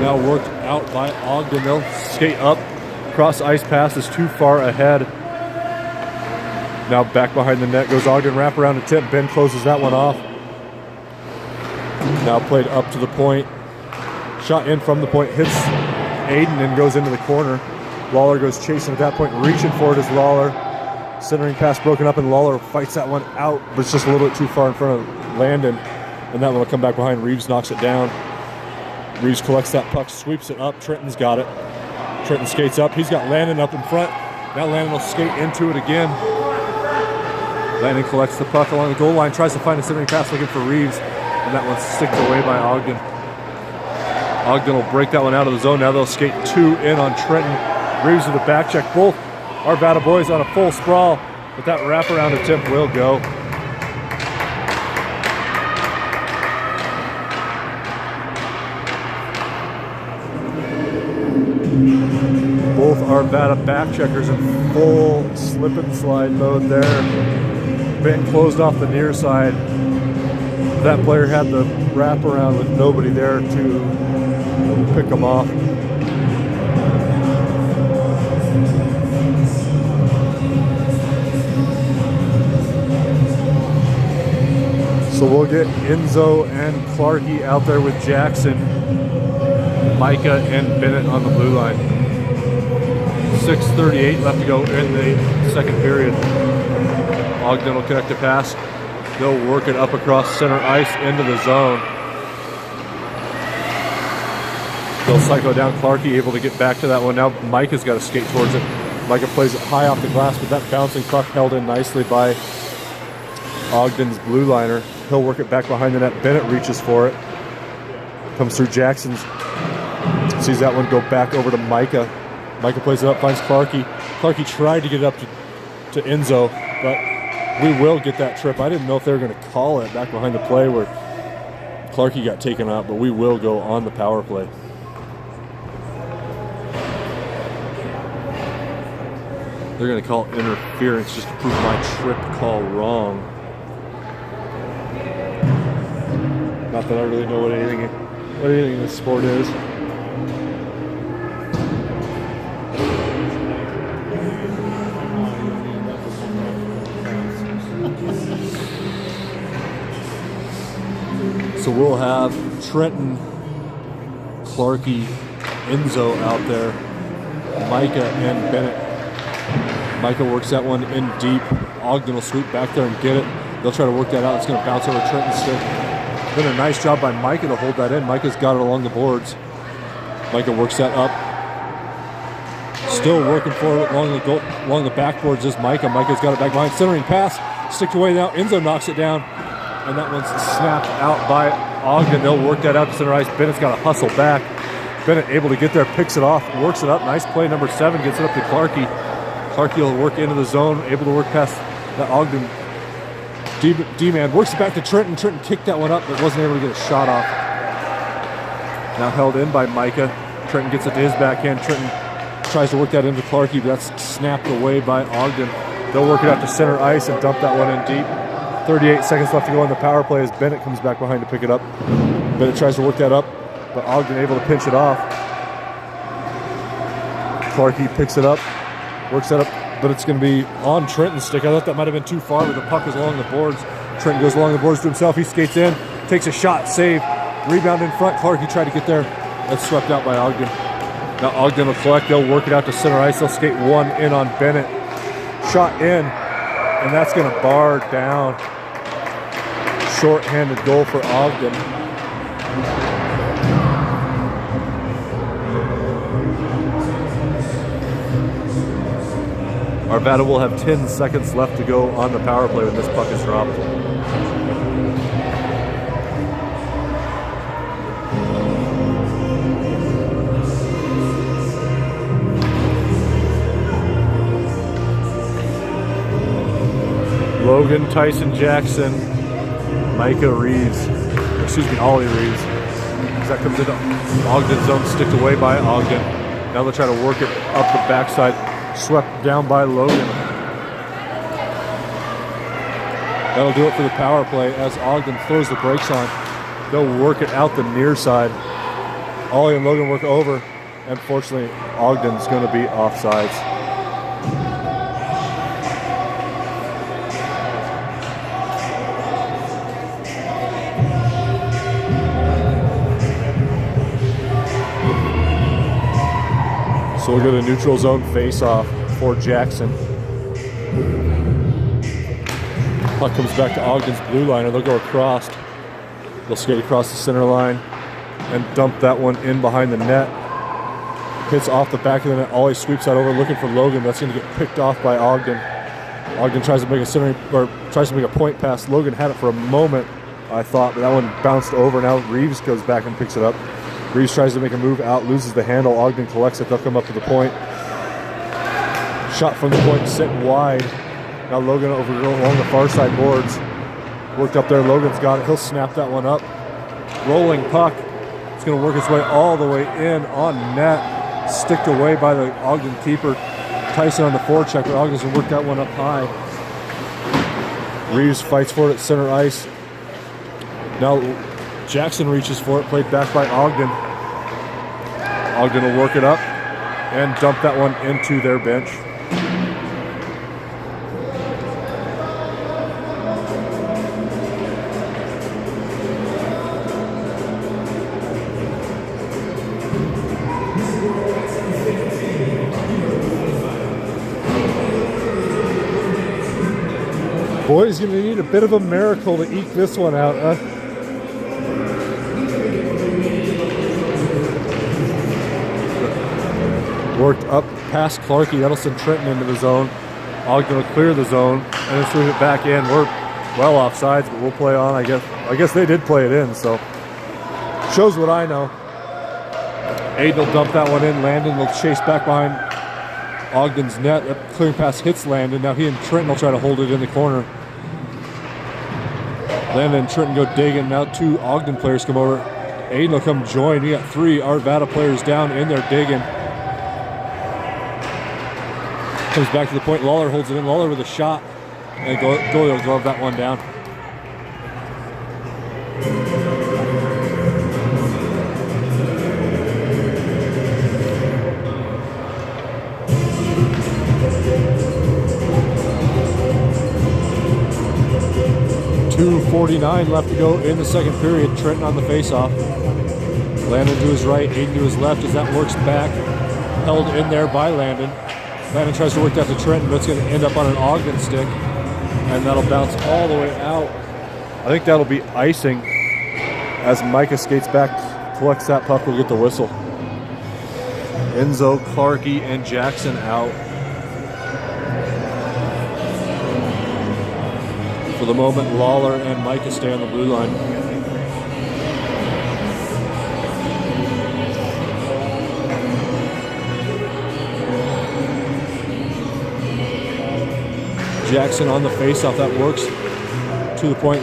Now worked out by Ogden. They'll skate up. Cross ice pass is too far ahead. Now back behind the net goes Ogden. Wrap around a tip. Ben closes that one off. Now played up to the point. Shot in from the point. Hits Aiden and goes into the corner. Lawler goes chasing at that point. Reaching for it is Lawler. Centering pass broken up, and Lawler fights that one out, but it's just a little bit too far in front of Landon. And that one will come back behind. Reeves knocks it down. Reeves collects that puck, sweeps it up. Trenton's got it. Trenton skates up. He's got Landon up in front. Now Landon will skate into it again. Landon collects the puck along the goal line, tries to find a centering pass looking for Reeves, and that one's sticked away by Ogden. Ogden will break that one out of the zone. Now they'll skate 2 in on Trenton. Reeves with a back check. Both Arvada boys on a full sprawl, but that wraparound attempt will go. Both Arvada back checkers in full slip and slide mode there. Ben closed off the near side. That player had the wraparound with nobody there to pick him off. So we'll get Enzo and Clarkey out there with Jackson, Micah, and Bennett on the blue line. 6:38 left to go in the second period. Ogden will connect a pass. They'll work it up across center ice into the zone. They'll cycle down. Clarkey able to get back to that one. Now Micah's got to skate towards it. Micah plays it high off the glass, but that bouncing puck held in nicely by Ogden's blue liner. He'll work it back behind the net. Bennett reaches for it. Comes through Jackson's. Sees that one go back over to Micah. Micah plays it up, finds Clarkey. Clarkey tried to get it up to Enzo, but we will get that trip. I didn't know if they were going to call it back behind the play where Clarkey got taken out, but we will go on the power play. They're going to call interference just to prove my trip call wrong. Not that I really know what anything in this sport is. So we'll have Trenton, Clarkey, Enzo out there, Micah and Bennett. Micah works that one in deep. Ogden will sweep back there and get it. They'll try to work that out. It's going to bounce over Trenton's stick. been a nice job by Micah to hold that in. Micah's got it along the boards. Micah works that up. Still working for it along the backboards is Micah. Micah's got it back behind. Centering pass. Sticked away now. Enzo knocks it down. And that one's snapped out by Ogden. They'll work that out to center ice. Bennett's got to hustle back. Bennett able to get there, picks it off, works it up. Nice play, number 7, gets it up to Clarkey. Clarkey will work into the zone, able to work past that Ogden D-man. Works it back to Trenton. Trenton kicked that one up, but wasn't able to get a shot off. Now held in by Micah. Trenton gets it to his backhand. Trenton tries to work that into Clarkey, but that's snapped away by Ogden. They'll work it out to center ice and dump that one in deep. 38 seconds left to go on the power play as Bennett comes back behind to pick it up. Bennett tries to work that up, but Ogden able to pinch it off. Clarkey picks it up, works that up, but it's going to be on Trenton's stick. I thought that might have been too far, but the puck is along the boards. Trenton goes along the boards to himself. He skates in, takes a shot, save, rebound in front. Clarkey tried to get there. That's swept out by Ogden. Now Ogden will collect. They'll work it out to center ice. They'll skate one in on Bennett. Shot in, and that's going to bar down. Short-handed goal for Ogden. Arvada will have 10 seconds left to go on the power play when this puck is dropped. Logan, Tyson Jackson, Micah Reeves, Ollie Reeves. As that comes into Ogden's zone, sticked away by Ogden. Now they'll try to work it up the backside, swept down by Logan. That'll do it for the power play as Ogden throws the brakes on. They'll work it out the near side. Ollie and Logan work over. Unfortunately, Ogden's going to be offsides. So we'll go to neutral zone face-off for Jackson. Puck comes back to Ogden's blue line, and they'll go across. They'll skate across the center line and dump that one in behind the net. Hits off the back of the net. Ollie sweeps that over, looking for Logan. That's going to get picked off by Ogden. Ogden tries to make a point pass. Logan had it for a moment, I thought, but that one bounced over. Now Reeves goes back and picks it up. Reeves tries to make a move out, loses the handle. Ogden collects it. They'll come up to the point. Shot from the point, sitting wide. Now Logan over along the far side boards. Worked up there. Logan's got it. He'll snap that one up. Rolling puck. It's going to work its way all the way in on net. Sticked away by the Ogden keeper. Tyson on the forecheck, but Ogden's going to work that one up high. Reeves fights for it at center ice. Now Jackson reaches for it, played back by Ogden. Ogden will work it up and dump that one into their bench. Boy's going to need a bit of a miracle to eke this one out, huh? Worked up past Clarkey. That'll send Trenton into the zone. Ogden will clear the zone and then swing it back in. We're well offsides, but we'll play on. I guess they did play it in, so shows what I know. Aiden will dump that one in. Landon will chase back behind Ogden's net. That clearing pass hits Landon. Now he and Trenton will try to hold it in the corner. Landon and Trenton go digging. Now 2 Ogden players come over. Aiden will come join. We got 3 Arvada players down in there digging. Comes back to the point. Lawler holds it in. Lawler with a shot. And goalie will glove that one down. .249 left to go in the second period. Trenton on the faceoff. Landon to his right, Aiden to his left as that works back. Held in there by Landon. Landon tries to work that to Trenton, but it's going to end up on an Ogden stick. And that'll bounce all the way out. I think that'll be icing. As Micah skates back, collects that puck, we'll get the whistle. Enzo, Clarkey, and Jackson out. For the moment, Lawler and Micah stay on the blue line. Jackson on the faceoff, that works to the point.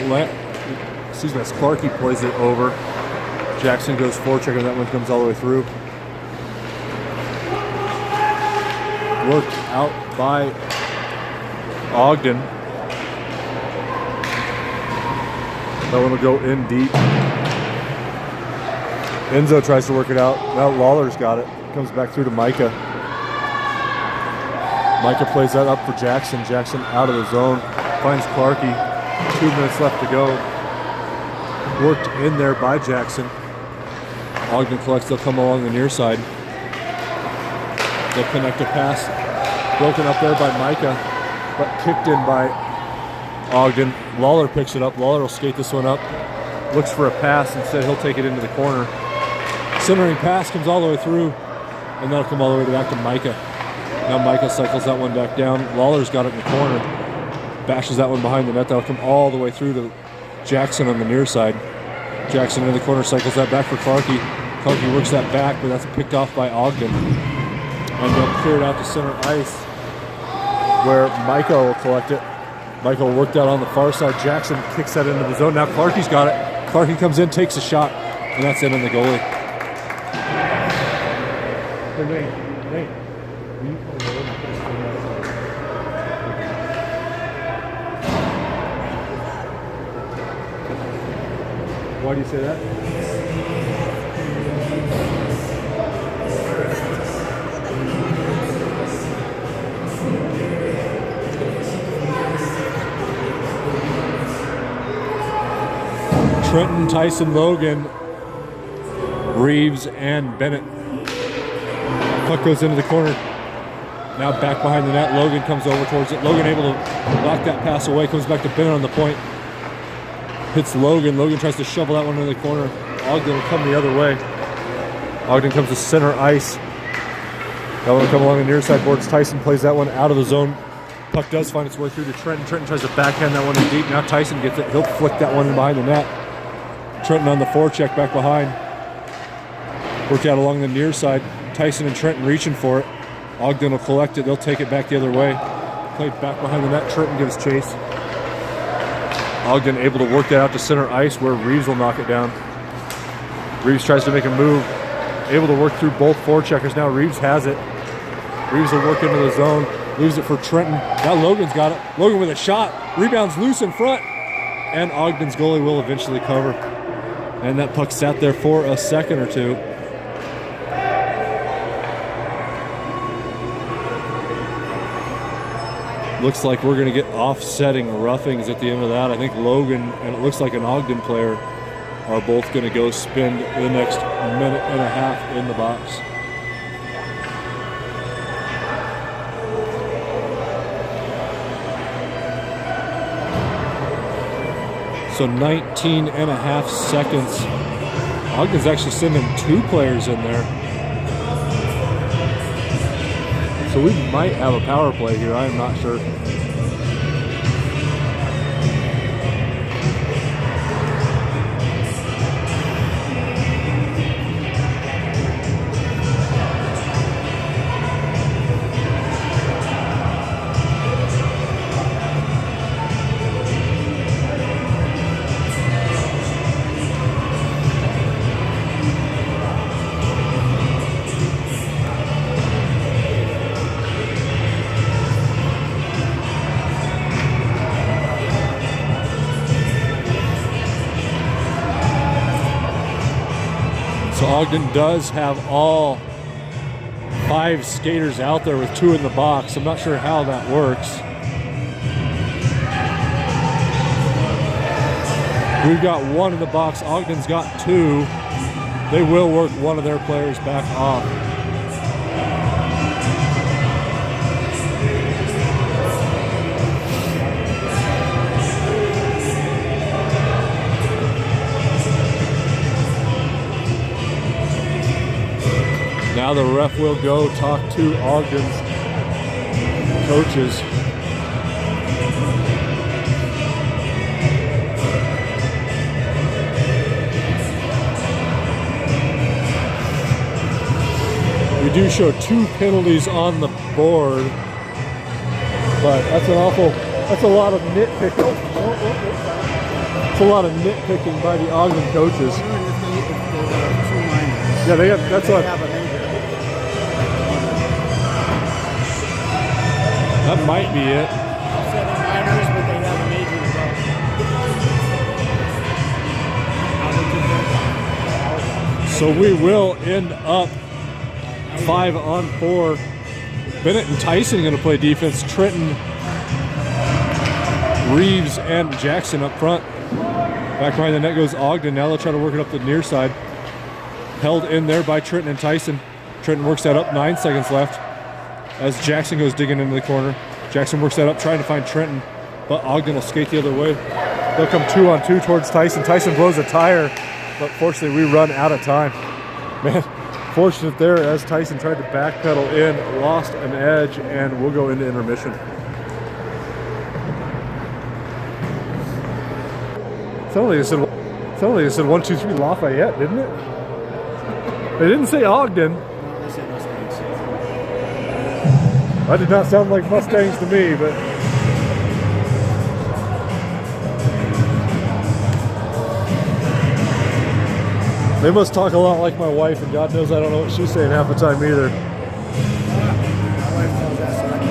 Excuse me, as Clarkey plays it over. Jackson goes forecheck, and that one comes all the way through. Worked out by Ogden. That one will go in deep. Enzo tries to work it out. Now Lawler's got it. Comes back through to Micah. Micah plays that up for Jackson. Jackson out of the zone. Finds Clarkey. 2 minutes left to go. Worked in there by Jackson. Ogden collects. They'll come along the near side. They'll connect a pass. Broken up there by Micah, but kicked in by Ogden. Lawler picks it up. Lawler will skate this one up. Looks for a pass. Instead, he'll take it into the corner. Centering pass comes all the way through, and that'll come all the way back to Micah. Now Micah cycles that one back down. Lawler's got it in the corner. Bashes that one behind the net. That'll come all the way through to Jackson on the near side. Jackson in the corner cycles that back for Clarkey. Clarkey works that back, but that's picked off by Ogden. And they'll clear it out to center ice, where Micah will collect it. Micah will work that on the far side. Jackson kicks that into the zone. Now Clarkey's got it. Clarkey comes in, takes a shot, and that's in on the goalie. Why do you say that? Trenton, Tyson, Logan, Reeves, and Bennett. Puck goes into the corner. Now back behind the net. Logan comes over towards it. Logan able to knock that pass away. Comes back to Bennett on the point. Hits Logan. Logan tries to shovel that one into the corner. Ogden will come the other way. Ogden comes to center ice. That one will come along the near side boards. Tyson plays that one out of the zone. Puck does find its way through to Trenton. Trenton tries to backhand that one in deep. Now Tyson gets it. He'll flick that one in behind the net. Trenton on the forecheck back behind. Worked out along the near side. Tyson and Trenton reaching for it. Ogden will collect it. They'll take it back the other way. Played back behind the net. Trenton gives chase. Ogden able to work that out to center ice where Reeves will knock it down. Reeves tries to make a move. Able to work through both forecheckers. Now Reeves has it. Reeves will work into the zone. Leaves it for Trenton. Now Logan's got it. Logan with a shot. Rebounds loose in front. And Ogden's goalie will eventually cover. And that puck sat there for a second or two. Looks like we're going to get offsetting roughings at the end of that. I think Logan and it looks like an Ogden player are both going to go spend the next minute and a half in the box. So 19 and a half seconds. Ogden's actually sending 2 players in there. So we might have a power play here. I am not sure. Ogden does have all 5 skaters out there with 2 in the box. I'm not sure how that works. We've got 1 in the box. Ogden's got 2. They will work one of their players back off. Now the ref will go talk to Ogden's coaches. We do show 2 penalties on the board, but that's a lot of nitpicking. It's a lot of nitpicking by the Ogden coaches. Yeah, they have. That's what. That might be it. 7 minors, but they have a major as well. So we will end up 5-on-4. Bennett and Tyson going to play defense. Trenton, Reeves, and Jackson up front. Back behind the net goes Ogden. Now they'll try to work it up the near side. Held in there by Trenton and Tyson. Trenton works that up, 9 seconds left. As Jackson goes digging into the corner. Jackson works that up, trying to find Trenton, but Ogden will skate the other way. They'll come 2-on-2 towards Tyson. Tyson blows a tire, but fortunately we run out of time. Man, fortunate there as Tyson tried to backpedal in, lost an edge, and we'll go into intermission. Sounded like it said 1, 2, 3 Lafayette, didn't it? They didn't say Ogden. They said Mustangs. That did not sound like Mustangs to me, but they must talk a lot like my wife, and God knows I don't know what she's saying half the time either. My wife calls that select.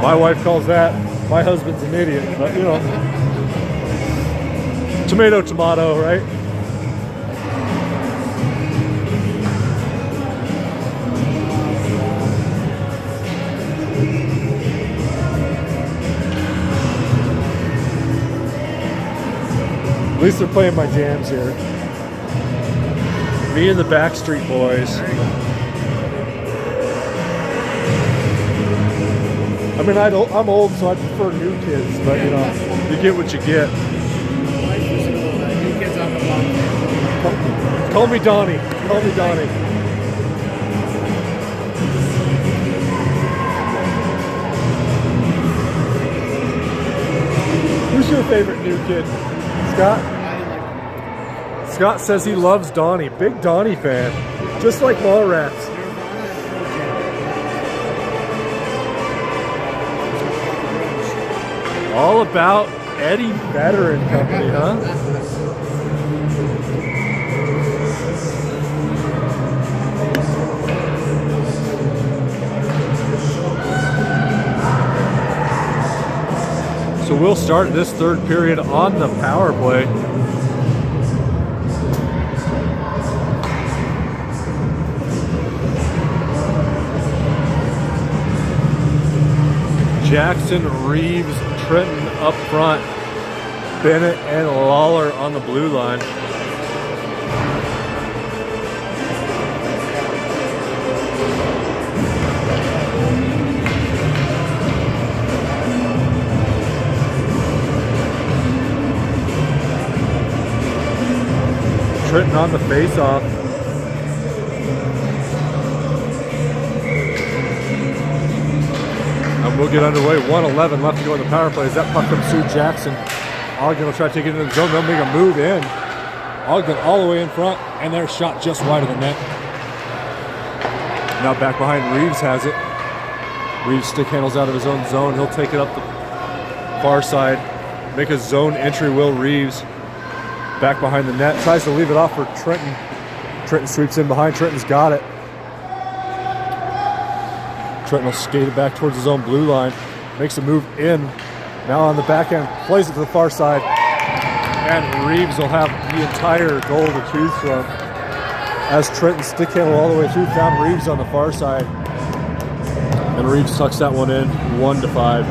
My wife calls that, my husband's an idiot, but you know. Tomato, tomato, right? At least they're playing my jams here. Me and the Backstreet Boys. I mean, I'm old, so I prefer New Kids, but you know, you get what you get. New Kids on the block. Call me Donnie. Call me Donnie. Who's your favorite New Kid? Scott? Scott says he loves Donnie. Big Donnie fan. Just like Mallrats. All about Eddie Vedder and company, huh? So we'll start this third period on the power play. Jackson, Reeves, Trenton up front, Bennett and Lawler on the blue line. Trenton on the face-off. And we'll get underway. 1:11 left to go in the power play as that puck comes through Jackson. Ogden will try to take it into the zone. They'll make a move in. Ogden all the way in front, and their shot just wide of the net. Now back behind, Reeves has it. Reeves stick handles out of his own zone. He'll take it up the far side. Make a zone entry, Will Reeves. Back behind the net, tries to leave it off for Trenton. Trenton sweeps in behind, Trenton's got it. Trenton will skate it back towards his own blue line. Makes a move in. Now on the back end, plays it to the far side. And Reeves will have the entire goal to choose from. As Trenton stick handle all the way through, found Reeves on the far side. And Reeves tucks that one in, 1-5.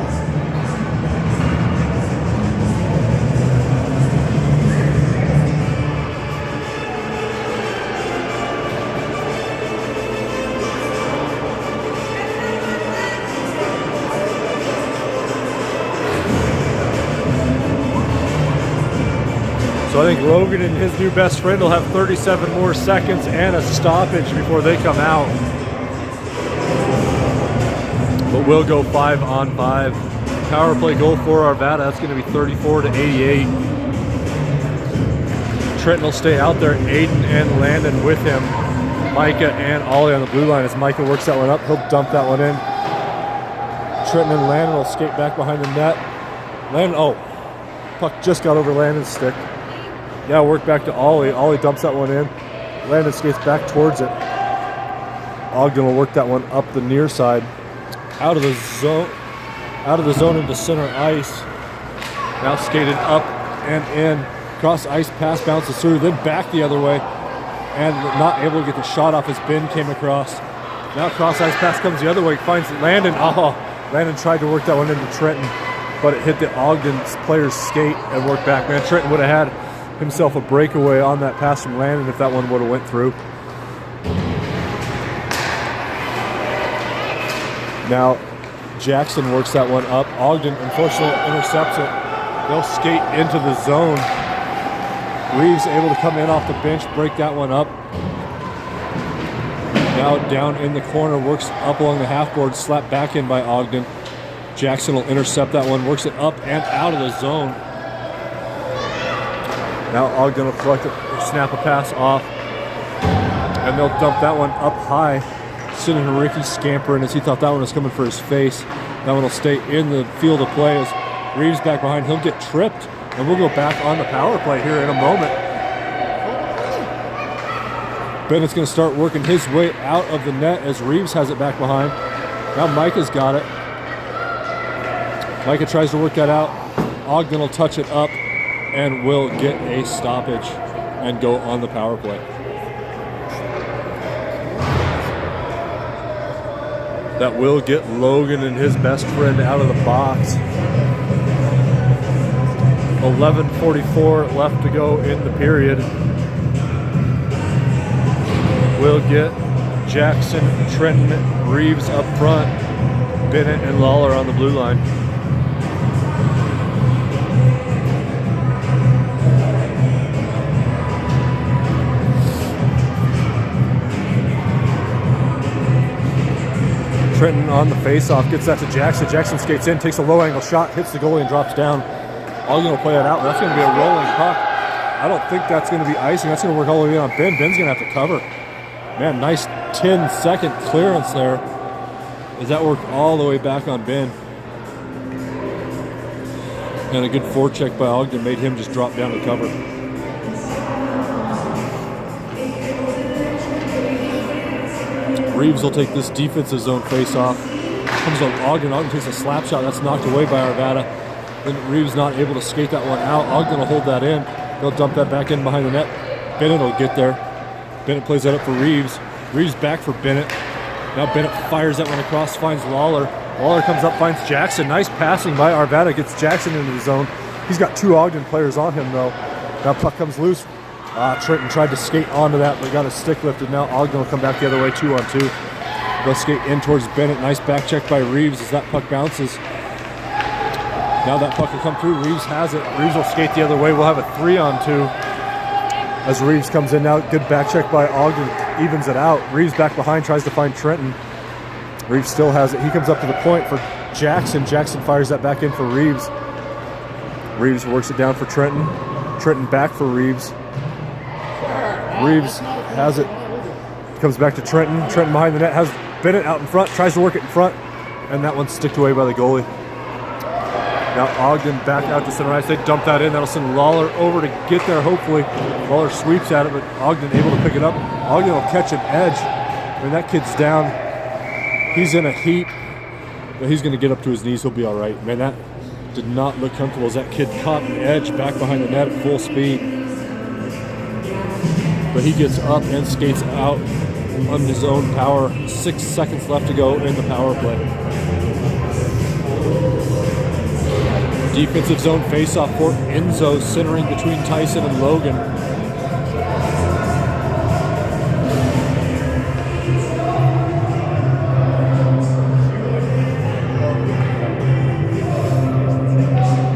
So So I think Logan and his new best friend will have 37 more seconds and a stoppage before they come out. But we'll go 5-on-5. Power play goal for Arvada. That's going to be 34-88. Trenton will stay out there. Aiden and Landon with him. Micah and Ollie on the blue line. As Micah works that one up, he'll dump that one in. Trenton and Landon will skate back behind the net. Landon, oh, puck just got over Landon's stick. Now work back to Ollie. Ollie dumps that one in. Landon skates back towards it. Ogden will work that one up the near side. Out of the zone into center ice. Now skated up and in. Cross ice pass bounces through, then back the other way. And not able to get the shot off as Ben came across. Now cross ice pass comes the other way, finds Landon. Oh, Landon tried to work that one into Trenton, but it hit the Ogden player's skate and worked back. Man, Trenton would have had himself a breakaway on that pass from Landon if that one would have went through. Now Jackson works that one up. Ogden unfortunately intercepts it. They'll skate into the zone. Reeves able to come in off the bench, break that one up. Now down in the corner, works up along the half board, slapped back in by Ogden. Jackson will intercept that one, works it up and out of the zone. Now Ogden will collect it, snap a pass off, and they'll dump that one up high, sending Ricky scampering as he thought that one was coming for his face. That one will stay in the field of play as Reeves back behind. He'll get tripped, and we'll go back on the power play here in a moment. Bennett's going to start working his way out of the net as Reeves has it back behind. Now Micah's got it. Micah tries to work that out. Ogden will touch it up and will get a stoppage and go on the power play. That will get Logan and his best friend out of the box. 11:44 left to go in the period. We'll get Jackson, Trenton, Reeves up front, Bennett and Lawler on the blue line. Trenton on the face-off, gets that to Jackson. Jackson skates in, takes a low-angle shot, hits the goalie and drops down. Ogden will play that out. That's going to be a rolling puck. I don't think that's going to be icing. That's going to work all the way on Ben. Ben's going to have to cover. Man, nice 10-second clearance there. Does that work all the way back on Ben? And a good forecheck by Ogden made him just drop down to cover. Reeves will take this defensive zone face-off. Comes on Ogden. Ogden takes a slap shot. That's knocked away by Arvada. Then Reeves not able to skate that one out. Ogden will hold that in. They'll dump that back in behind the net. Bennett will get there. Bennett plays that up for Reeves. Reeves back for Bennett. Now Bennett fires that one across, finds Lawler. Lawler comes up, finds Jackson. Nice passing by Arvada, gets Jackson into the zone. He's got two Ogden players on him though. Now puck comes loose. Trenton tried to skate onto that, but got his stick lifted. Now Ogden will come back the other way, 2-on-2. They'll skate in towards Bennett. Nice back check by Reeves as that puck bounces. Now that puck will come through. Reeves has it. Reeves will skate the other way. We'll have a 3-on-2 as Reeves comes in now. Good back check by Ogden. Evens it out. Reeves back behind, tries to find Trenton. Reeves still has it. He comes up to the point for Jackson. Jackson fires that back in for Reeves. Reeves works it down for Trenton. Trenton back for Reeves. Reeves has it. Comes back to Trenton. Trenton behind the net. Has Bennett out in front. Tries to work it in front. And that one's sticked away by the goalie. Now Ogden back out to center ice. They dump that in. That'll send Lawler over to get there, hopefully. Lawler sweeps at it, but Ogden able to pick it up. Ogden will catch an edge. When that kid's down, he's in a heap, but he's going to get up to his knees. He'll be all right. Man, that did not look comfortable as that kid caught an edge back behind the net at full speed. But he gets up and skates out on his own power. 6 seconds left to go in the power play. Defensive zone faceoff for Enzo, centering between Tyson and Logan.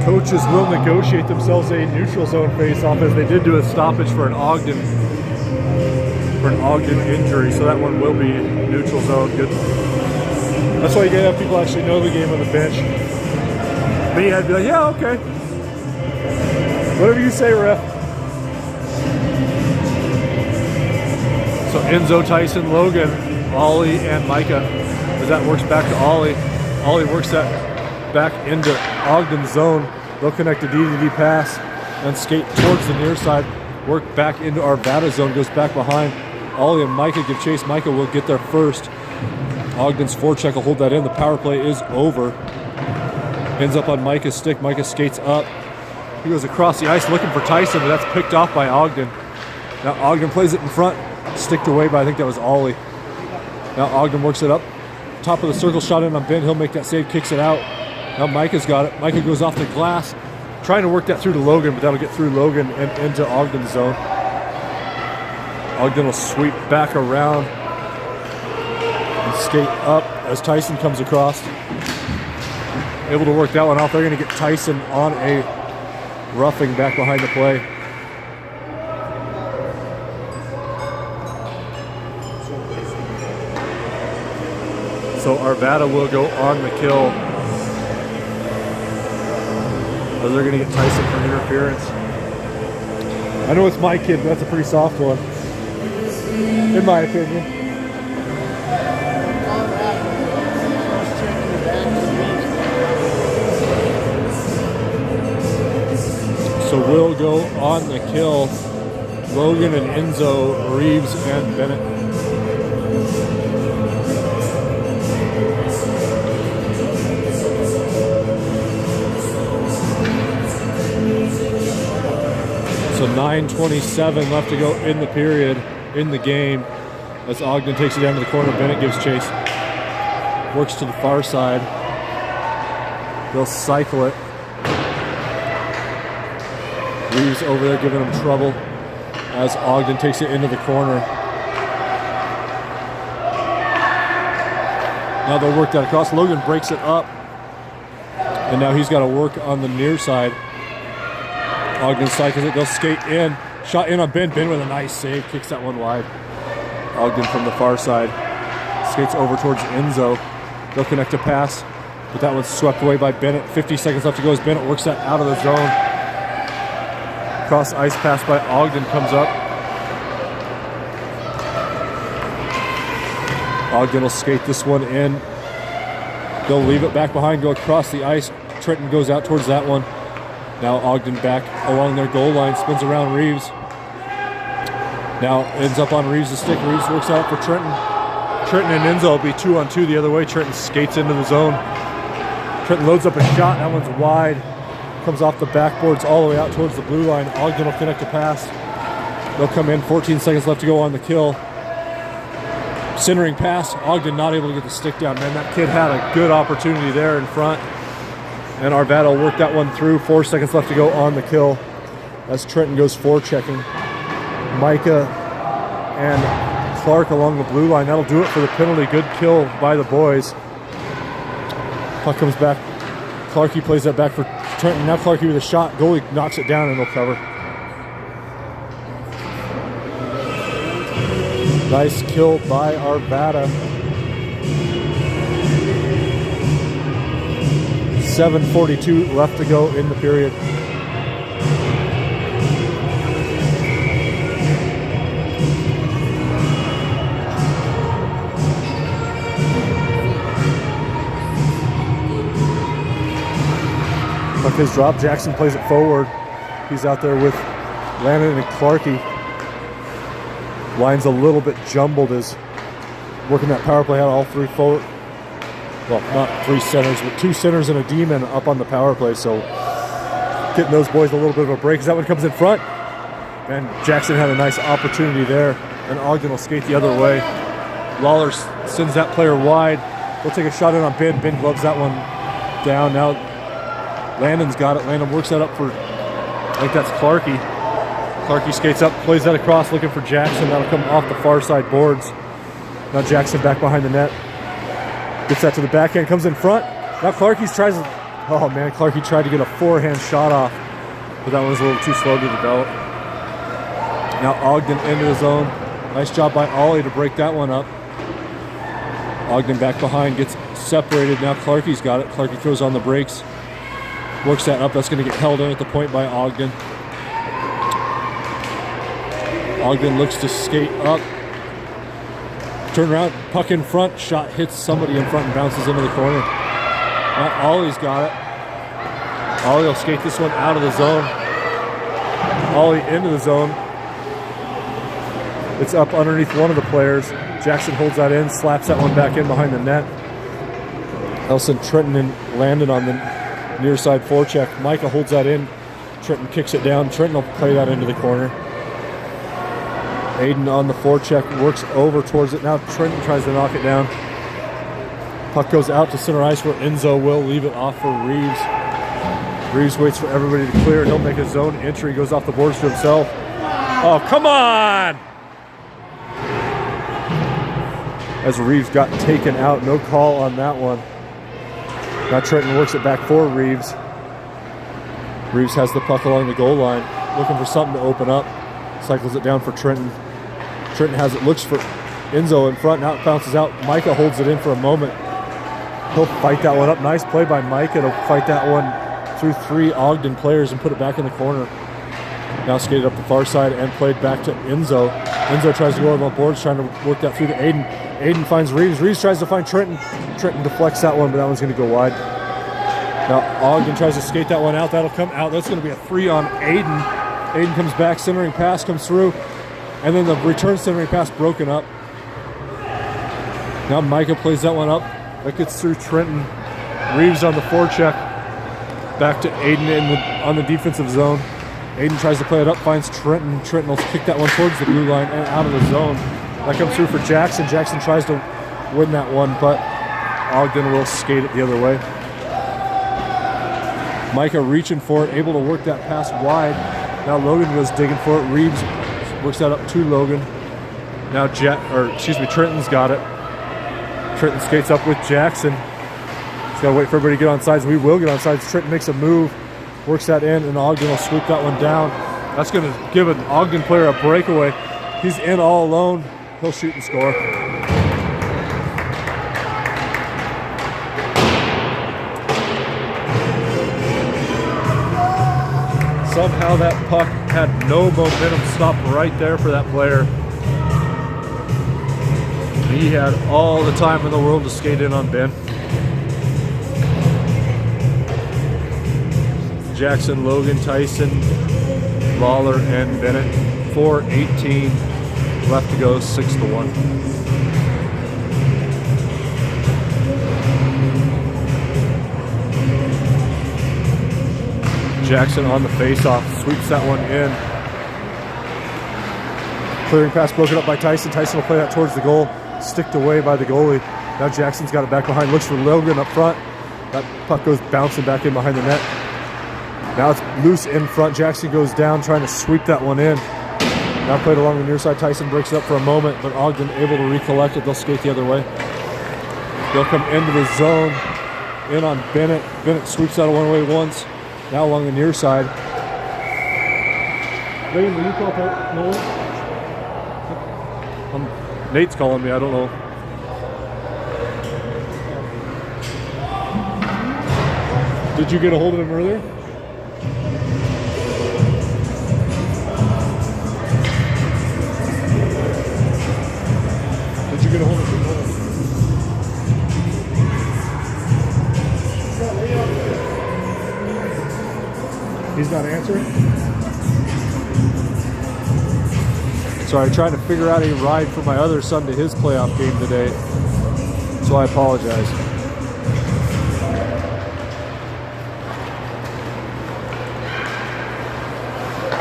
Coaches will negotiate themselves a neutral zone face-off, as they did do a stoppage for an Ogden injury, so that one will be neutral zone. Good. That's why you gotta have people actually know the game on the bench. Me, I'd be like, yeah, okay. Whatever you say, ref. So Enzo, Tyson, Logan, Ollie, and Micah. As that works back to Ollie. Ollie works that back into Ogden's zone. They'll connect a D-to-D pass and skate towards the near side. Work back into Arvada zone, goes back behind. Ollie and Micah give chase. Micah will get there first. Ogden's forecheck will hold that in. The power play is over. Ends up on Micah's stick. Micah skates up. He goes across the ice looking for Tyson, but that's picked off by Ogden. Now Ogden plays it in front. Sticked away by, I think that was Ollie. Now Ogden works it up. Top of the circle, shot in on Ben. He'll make that save, kicks it out. Now Micah's got it. Micah goes off the glass. Trying to work that through to Logan, but that'll get through Logan and into Ogden's zone. Ogden will sweep back around and skate up as Tyson comes across. Able to work that one off. They're going to get Tyson on a roughing back behind the play. So Arvada will go on the kill. As they're going to get Tyson for interference. I know it's my kid, but that's a pretty soft one, in my opinion. So we'll go on the kill. Logan and Enzo, Reeves and Bennett. So 9:27 left to go in the period, in the game. As Ogden takes it down to the corner, Bennett gives chase. Works to the far side. They'll cycle it. Reeves over there giving him trouble as Ogden takes it into the corner. Now they'll work that across. Logan breaks it up. And now he's got to work on the near side. Ogden cycles it, they'll skate in. Shot in on Ben. Ben with a nice save, kicks that one wide. Ogden from the far side. Skates over towards Enzo. They'll connect a pass, but that one's swept away by Bennett. 50 seconds left to go as Bennett works that out of the zone. Cross ice pass by Ogden comes up. Ogden will skate this one in. They'll leave it back behind, go across the ice. Trenton goes out towards that one. Now Ogden back along their goal line, spins around Reeves. Now ends up on Reeves' stick. Reeves works out for Trenton. Trenton and Enzo will be 2-on-2 the other way. Trenton skates into the zone. Trenton loads up a shot. That one's wide. Comes off the backboards all the way out towards the blue line. Ogden will connect a pass. They'll come in. 14 seconds left to go on the kill. Centering pass. Ogden not able to get the stick down. Man, that kid had a good opportunity there in front. And Arvada will work that one through. 4 seconds left to go on the kill as Trenton goes forechecking. Micah and Clark along the blue line. That'll do it for the penalty. Good kill by the boys. Puck comes back. Clarkey plays that back for Trenton. Now Clarkey with a shot. Goalie knocks it down and they'll cover. Nice kill by Arvada. 7:42 left to go in the period. Puck is dropped. Jackson plays it forward. He's out there with Landon and Clarkey. Line's a little bit jumbled as working that power play out. All three forward. Well, not three centers, but two centers and a D-man up on the power play. So getting those boys a little bit of a break as that one comes in front. And Jackson had a nice opportunity there. And Ogden will skate the other way. Lawler sends that player wide. He'll take a shot in on Ben. Ben gloves that one down. Now Landon's got it. Landon works that up for, I think that's Clarkey. Clarkey skates up, plays that across, looking for Jackson. That'll come off the far side boards. Now Jackson back behind the net. Gets that to the backhand, comes in front. Now Clarkey tries to Oh man, Clarkie tried to get a forehand shot off, but that one was a little too slow to develop. Now Ogden into the zone. Nice job by Ollie to break that one up. Ogden back behind, gets separated. Now Clarkie's got it. Clarkie throws on the brakes. Works that up. That's going to get held in at the point by Ogden. Ogden looks to skate up. Turn around, puck in front. Shot hits somebody in front and bounces into the corner. Now Ollie's got it. Ollie will skate this one out of the zone. Ollie into the zone. It's up underneath one of the players. Jackson holds that in, slaps that one back in behind the net. Elson, Trenton, and Landon on the near side forecheck. Micah holds that in. Trenton kicks it down. Trenton will play that into the corner. Aiden on the forecheck, works over towards it. Now Trenton tries to knock it down. Puck goes out to center ice where Enzo will leave it off for Reeves. Reeves waits for everybody to clear. He'll make his zone entry, goes off the boards to himself. Oh, come on! As Reeves got taken out, no call on that one. Now Trenton works it back for Reeves. Reeves has the puck along the goal line, looking for something to open up. Cycles it down for Trenton. Trenton has it, looks for Enzo in front, now it bounces out. Micah holds it in for a moment. He'll fight that one up. Nice play by Micah to fight that one through 3 Ogden players and put it back in the corner. Now skated up the far side and played back to Enzo. Enzo tries to go on the boards, trying to work that through to Aiden. Aiden finds Reeves. Reeves tries to find Trenton. Trenton deflects that one, but that one's going to go wide. Now Ogden tries to skate that one out. That'll come out. That's going to be a 3 on Aiden. Aiden comes back, centering pass comes through, and then the return centering pass broken up. Now Micah plays that one up. That gets through Trenton. Reeves on the forecheck. Back to Aiden on the defensive zone. Aiden tries to play it up, finds Trenton. Trenton will kick that one towards the blue line and out of the zone. That comes through for Jackson. Jackson tries to win that one, but Ogden will skate it the other way. Micah reaching for it, able to work that pass wide. Now Logan goes digging for it. Reeves works that up to Logan. Now Trenton's got it. Trenton skates up with Jackson. He's got to wait for everybody to get on sides. We will get on sides. Trenton makes a move, works that in, and Ogden will swoop that one down. That's going to give an Ogden player a breakaway. He's in all alone. He'll shoot and score. Somehow that puck had no momentum, stopped right there for that player. He had all the time in the world to skate in on Ben. Jackson, Logan, Tyson, Lawler, and Bennett. 4:18 left to go, 6-1. Jackson on the face-off, sweeps that one in. Clearing pass broken up by Tyson. Tyson will play that towards the goal, sticked away by the goalie. Now Jackson's got it back behind, looks for Logan up front. That puck goes bouncing back in behind the net. Now it's loose in front. Jackson goes down, trying to sweep that one in. Now played along the near side. Tyson breaks it up for a moment, but Ogden able to recollect it. They'll skate the other way. They'll come into the zone, in on Bennett. Bennett sweeps that one away once. Now along the near side. Will you call Nolan? Nate's calling me, I don't know. Did you get a hold of him earlier? Did you get a hold of him? He's not answering? Sorry, trying to figure out a ride for my other son to his playoff game today, so I apologize.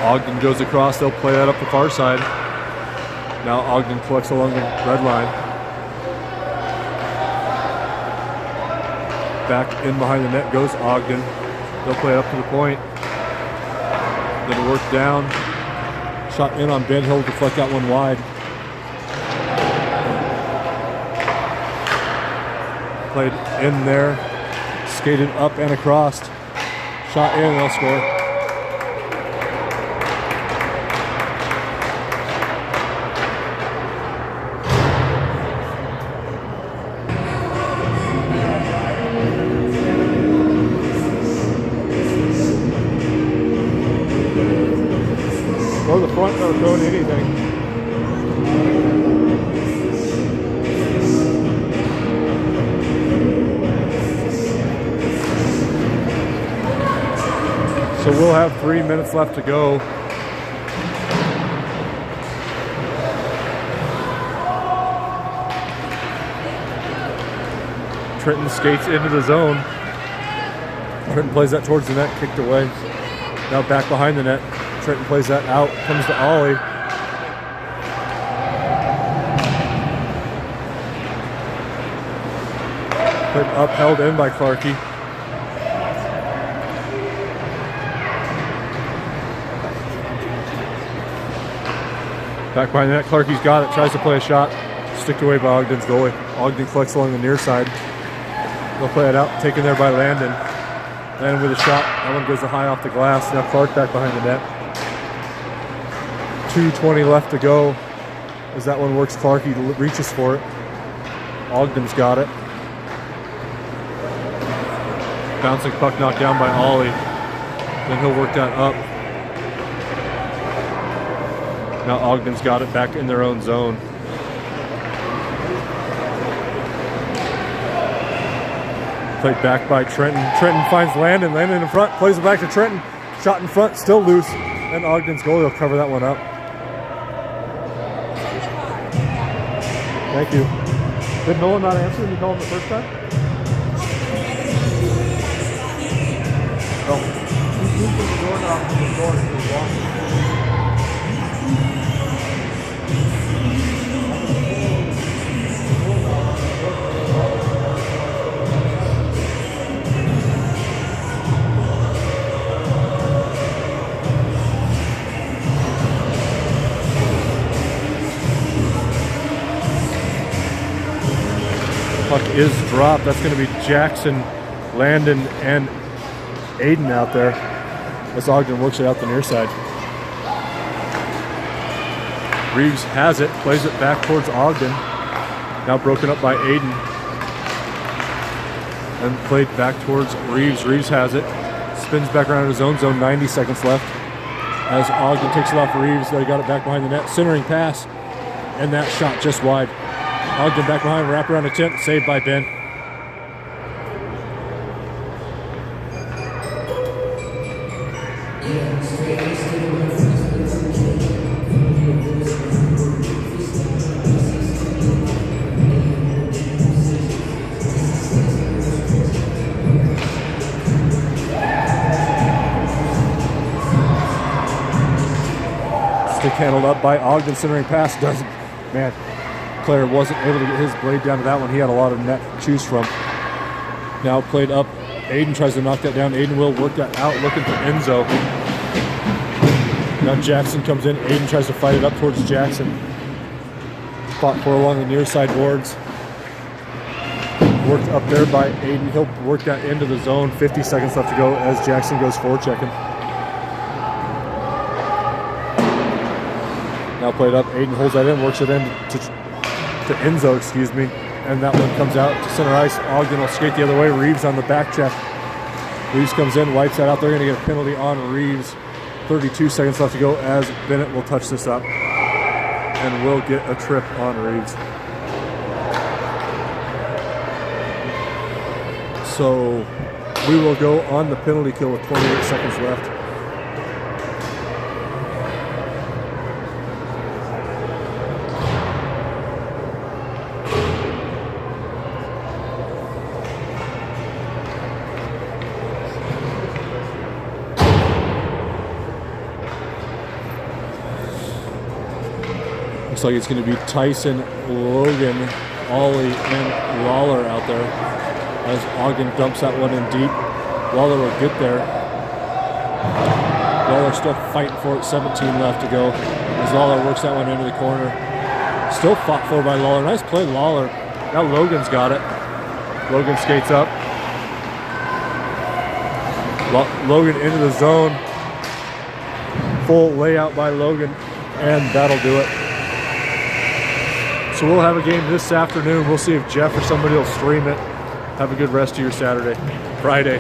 Ogden goes across, they'll play that up the far side. Now Ogden collects along the red line. Back in behind the net goes Ogden. They'll play it up to the point. Then work down. Shot in on Ben. He'll deflect that one wide. Played in there. skated up and across. Shot in, they'll score. Or the front row throwing anything. So we'll have 3 minutes left to go. Trenton skates into the zone. Trenton plays that towards the net, kicked away. Now back behind the net. Trenton plays that out, comes to Ollie. Put up, held in by Clarkey. Back behind the net, Clarkey's got it, tries to play a shot. Sticked away by Ogden's goalie. Ogden collects along the near side. They'll play it out, taken there by Landon. Landon with a shot, that one goes high off the glass. Now Clark back behind the net. 2:20 left to go. As that one works, Clarkey reaches for it. Ogden's got it. Bouncing puck knocked down by Ollie. Then he'll work that up. Now Ogden's got it back in their own zone. Played back by Trenton. Trenton finds Landon. Landon in front, plays it back to Trenton. Shot in front, still loose. And Ogden's goalie will cover that one up. Thank you. Did Nolan not answer when you called him the first time? No. He moved the doorknob from the door to the wall. Puck is dropped. That's going to be Jackson, Landon, and Aiden out there as Ogden works it out the near side. Reeves has it, plays it back towards Ogden. Now broken up by Aiden. And played back towards Reeves. Reeves has it. Spins back around his own zone, 90 seconds left. As Ogden takes it off Reeves, they got it back behind the net. Centering pass, and that shot just wide. Ogden back behind, wrap around attempt, saved by Ben. Stick handled up by Ogden, centering pass, doesn't, man. Player wasn't able to get his blade down to that one. He had a lot of net to choose from. Now played up. Aiden tries to knock that down. Aiden will work that out, looking for Enzo. Now Jackson comes in. Aiden tries to fight it up towards Jackson. Fought for along the near side boards. Worked up there by Aiden. He'll work that into the zone. 50 seconds left to go as Jackson goes forechecking. Now played up. Aiden holds that in, works it in to Enzo, excuse me, and that one comes out to center ice. Ogden will skate the other way. Reeves on the back check. Reeves comes in, wipes that out. They're going to get a penalty on Reeves. 32 seconds left to go as Bennett will touch this up and will get a trip on Reeves. So we will go on the penalty kill with 28 seconds left. Looks like it's going to be Tyson, Logan, Ollie, and Lawler out there as Ogden dumps that one in deep. Lawler will get there. Lawler still fighting for it, 17 left to go as Lawler works that one into the corner. Still fought for by Lawler. Nice play, Lawler. Now Logan's got it. Logan skates up. Logan into the zone. Full layout by Logan, and that'll do it. So we'll have a game this afternoon. We'll see if Jeff or somebody will stream it. Have a good rest of your Friday.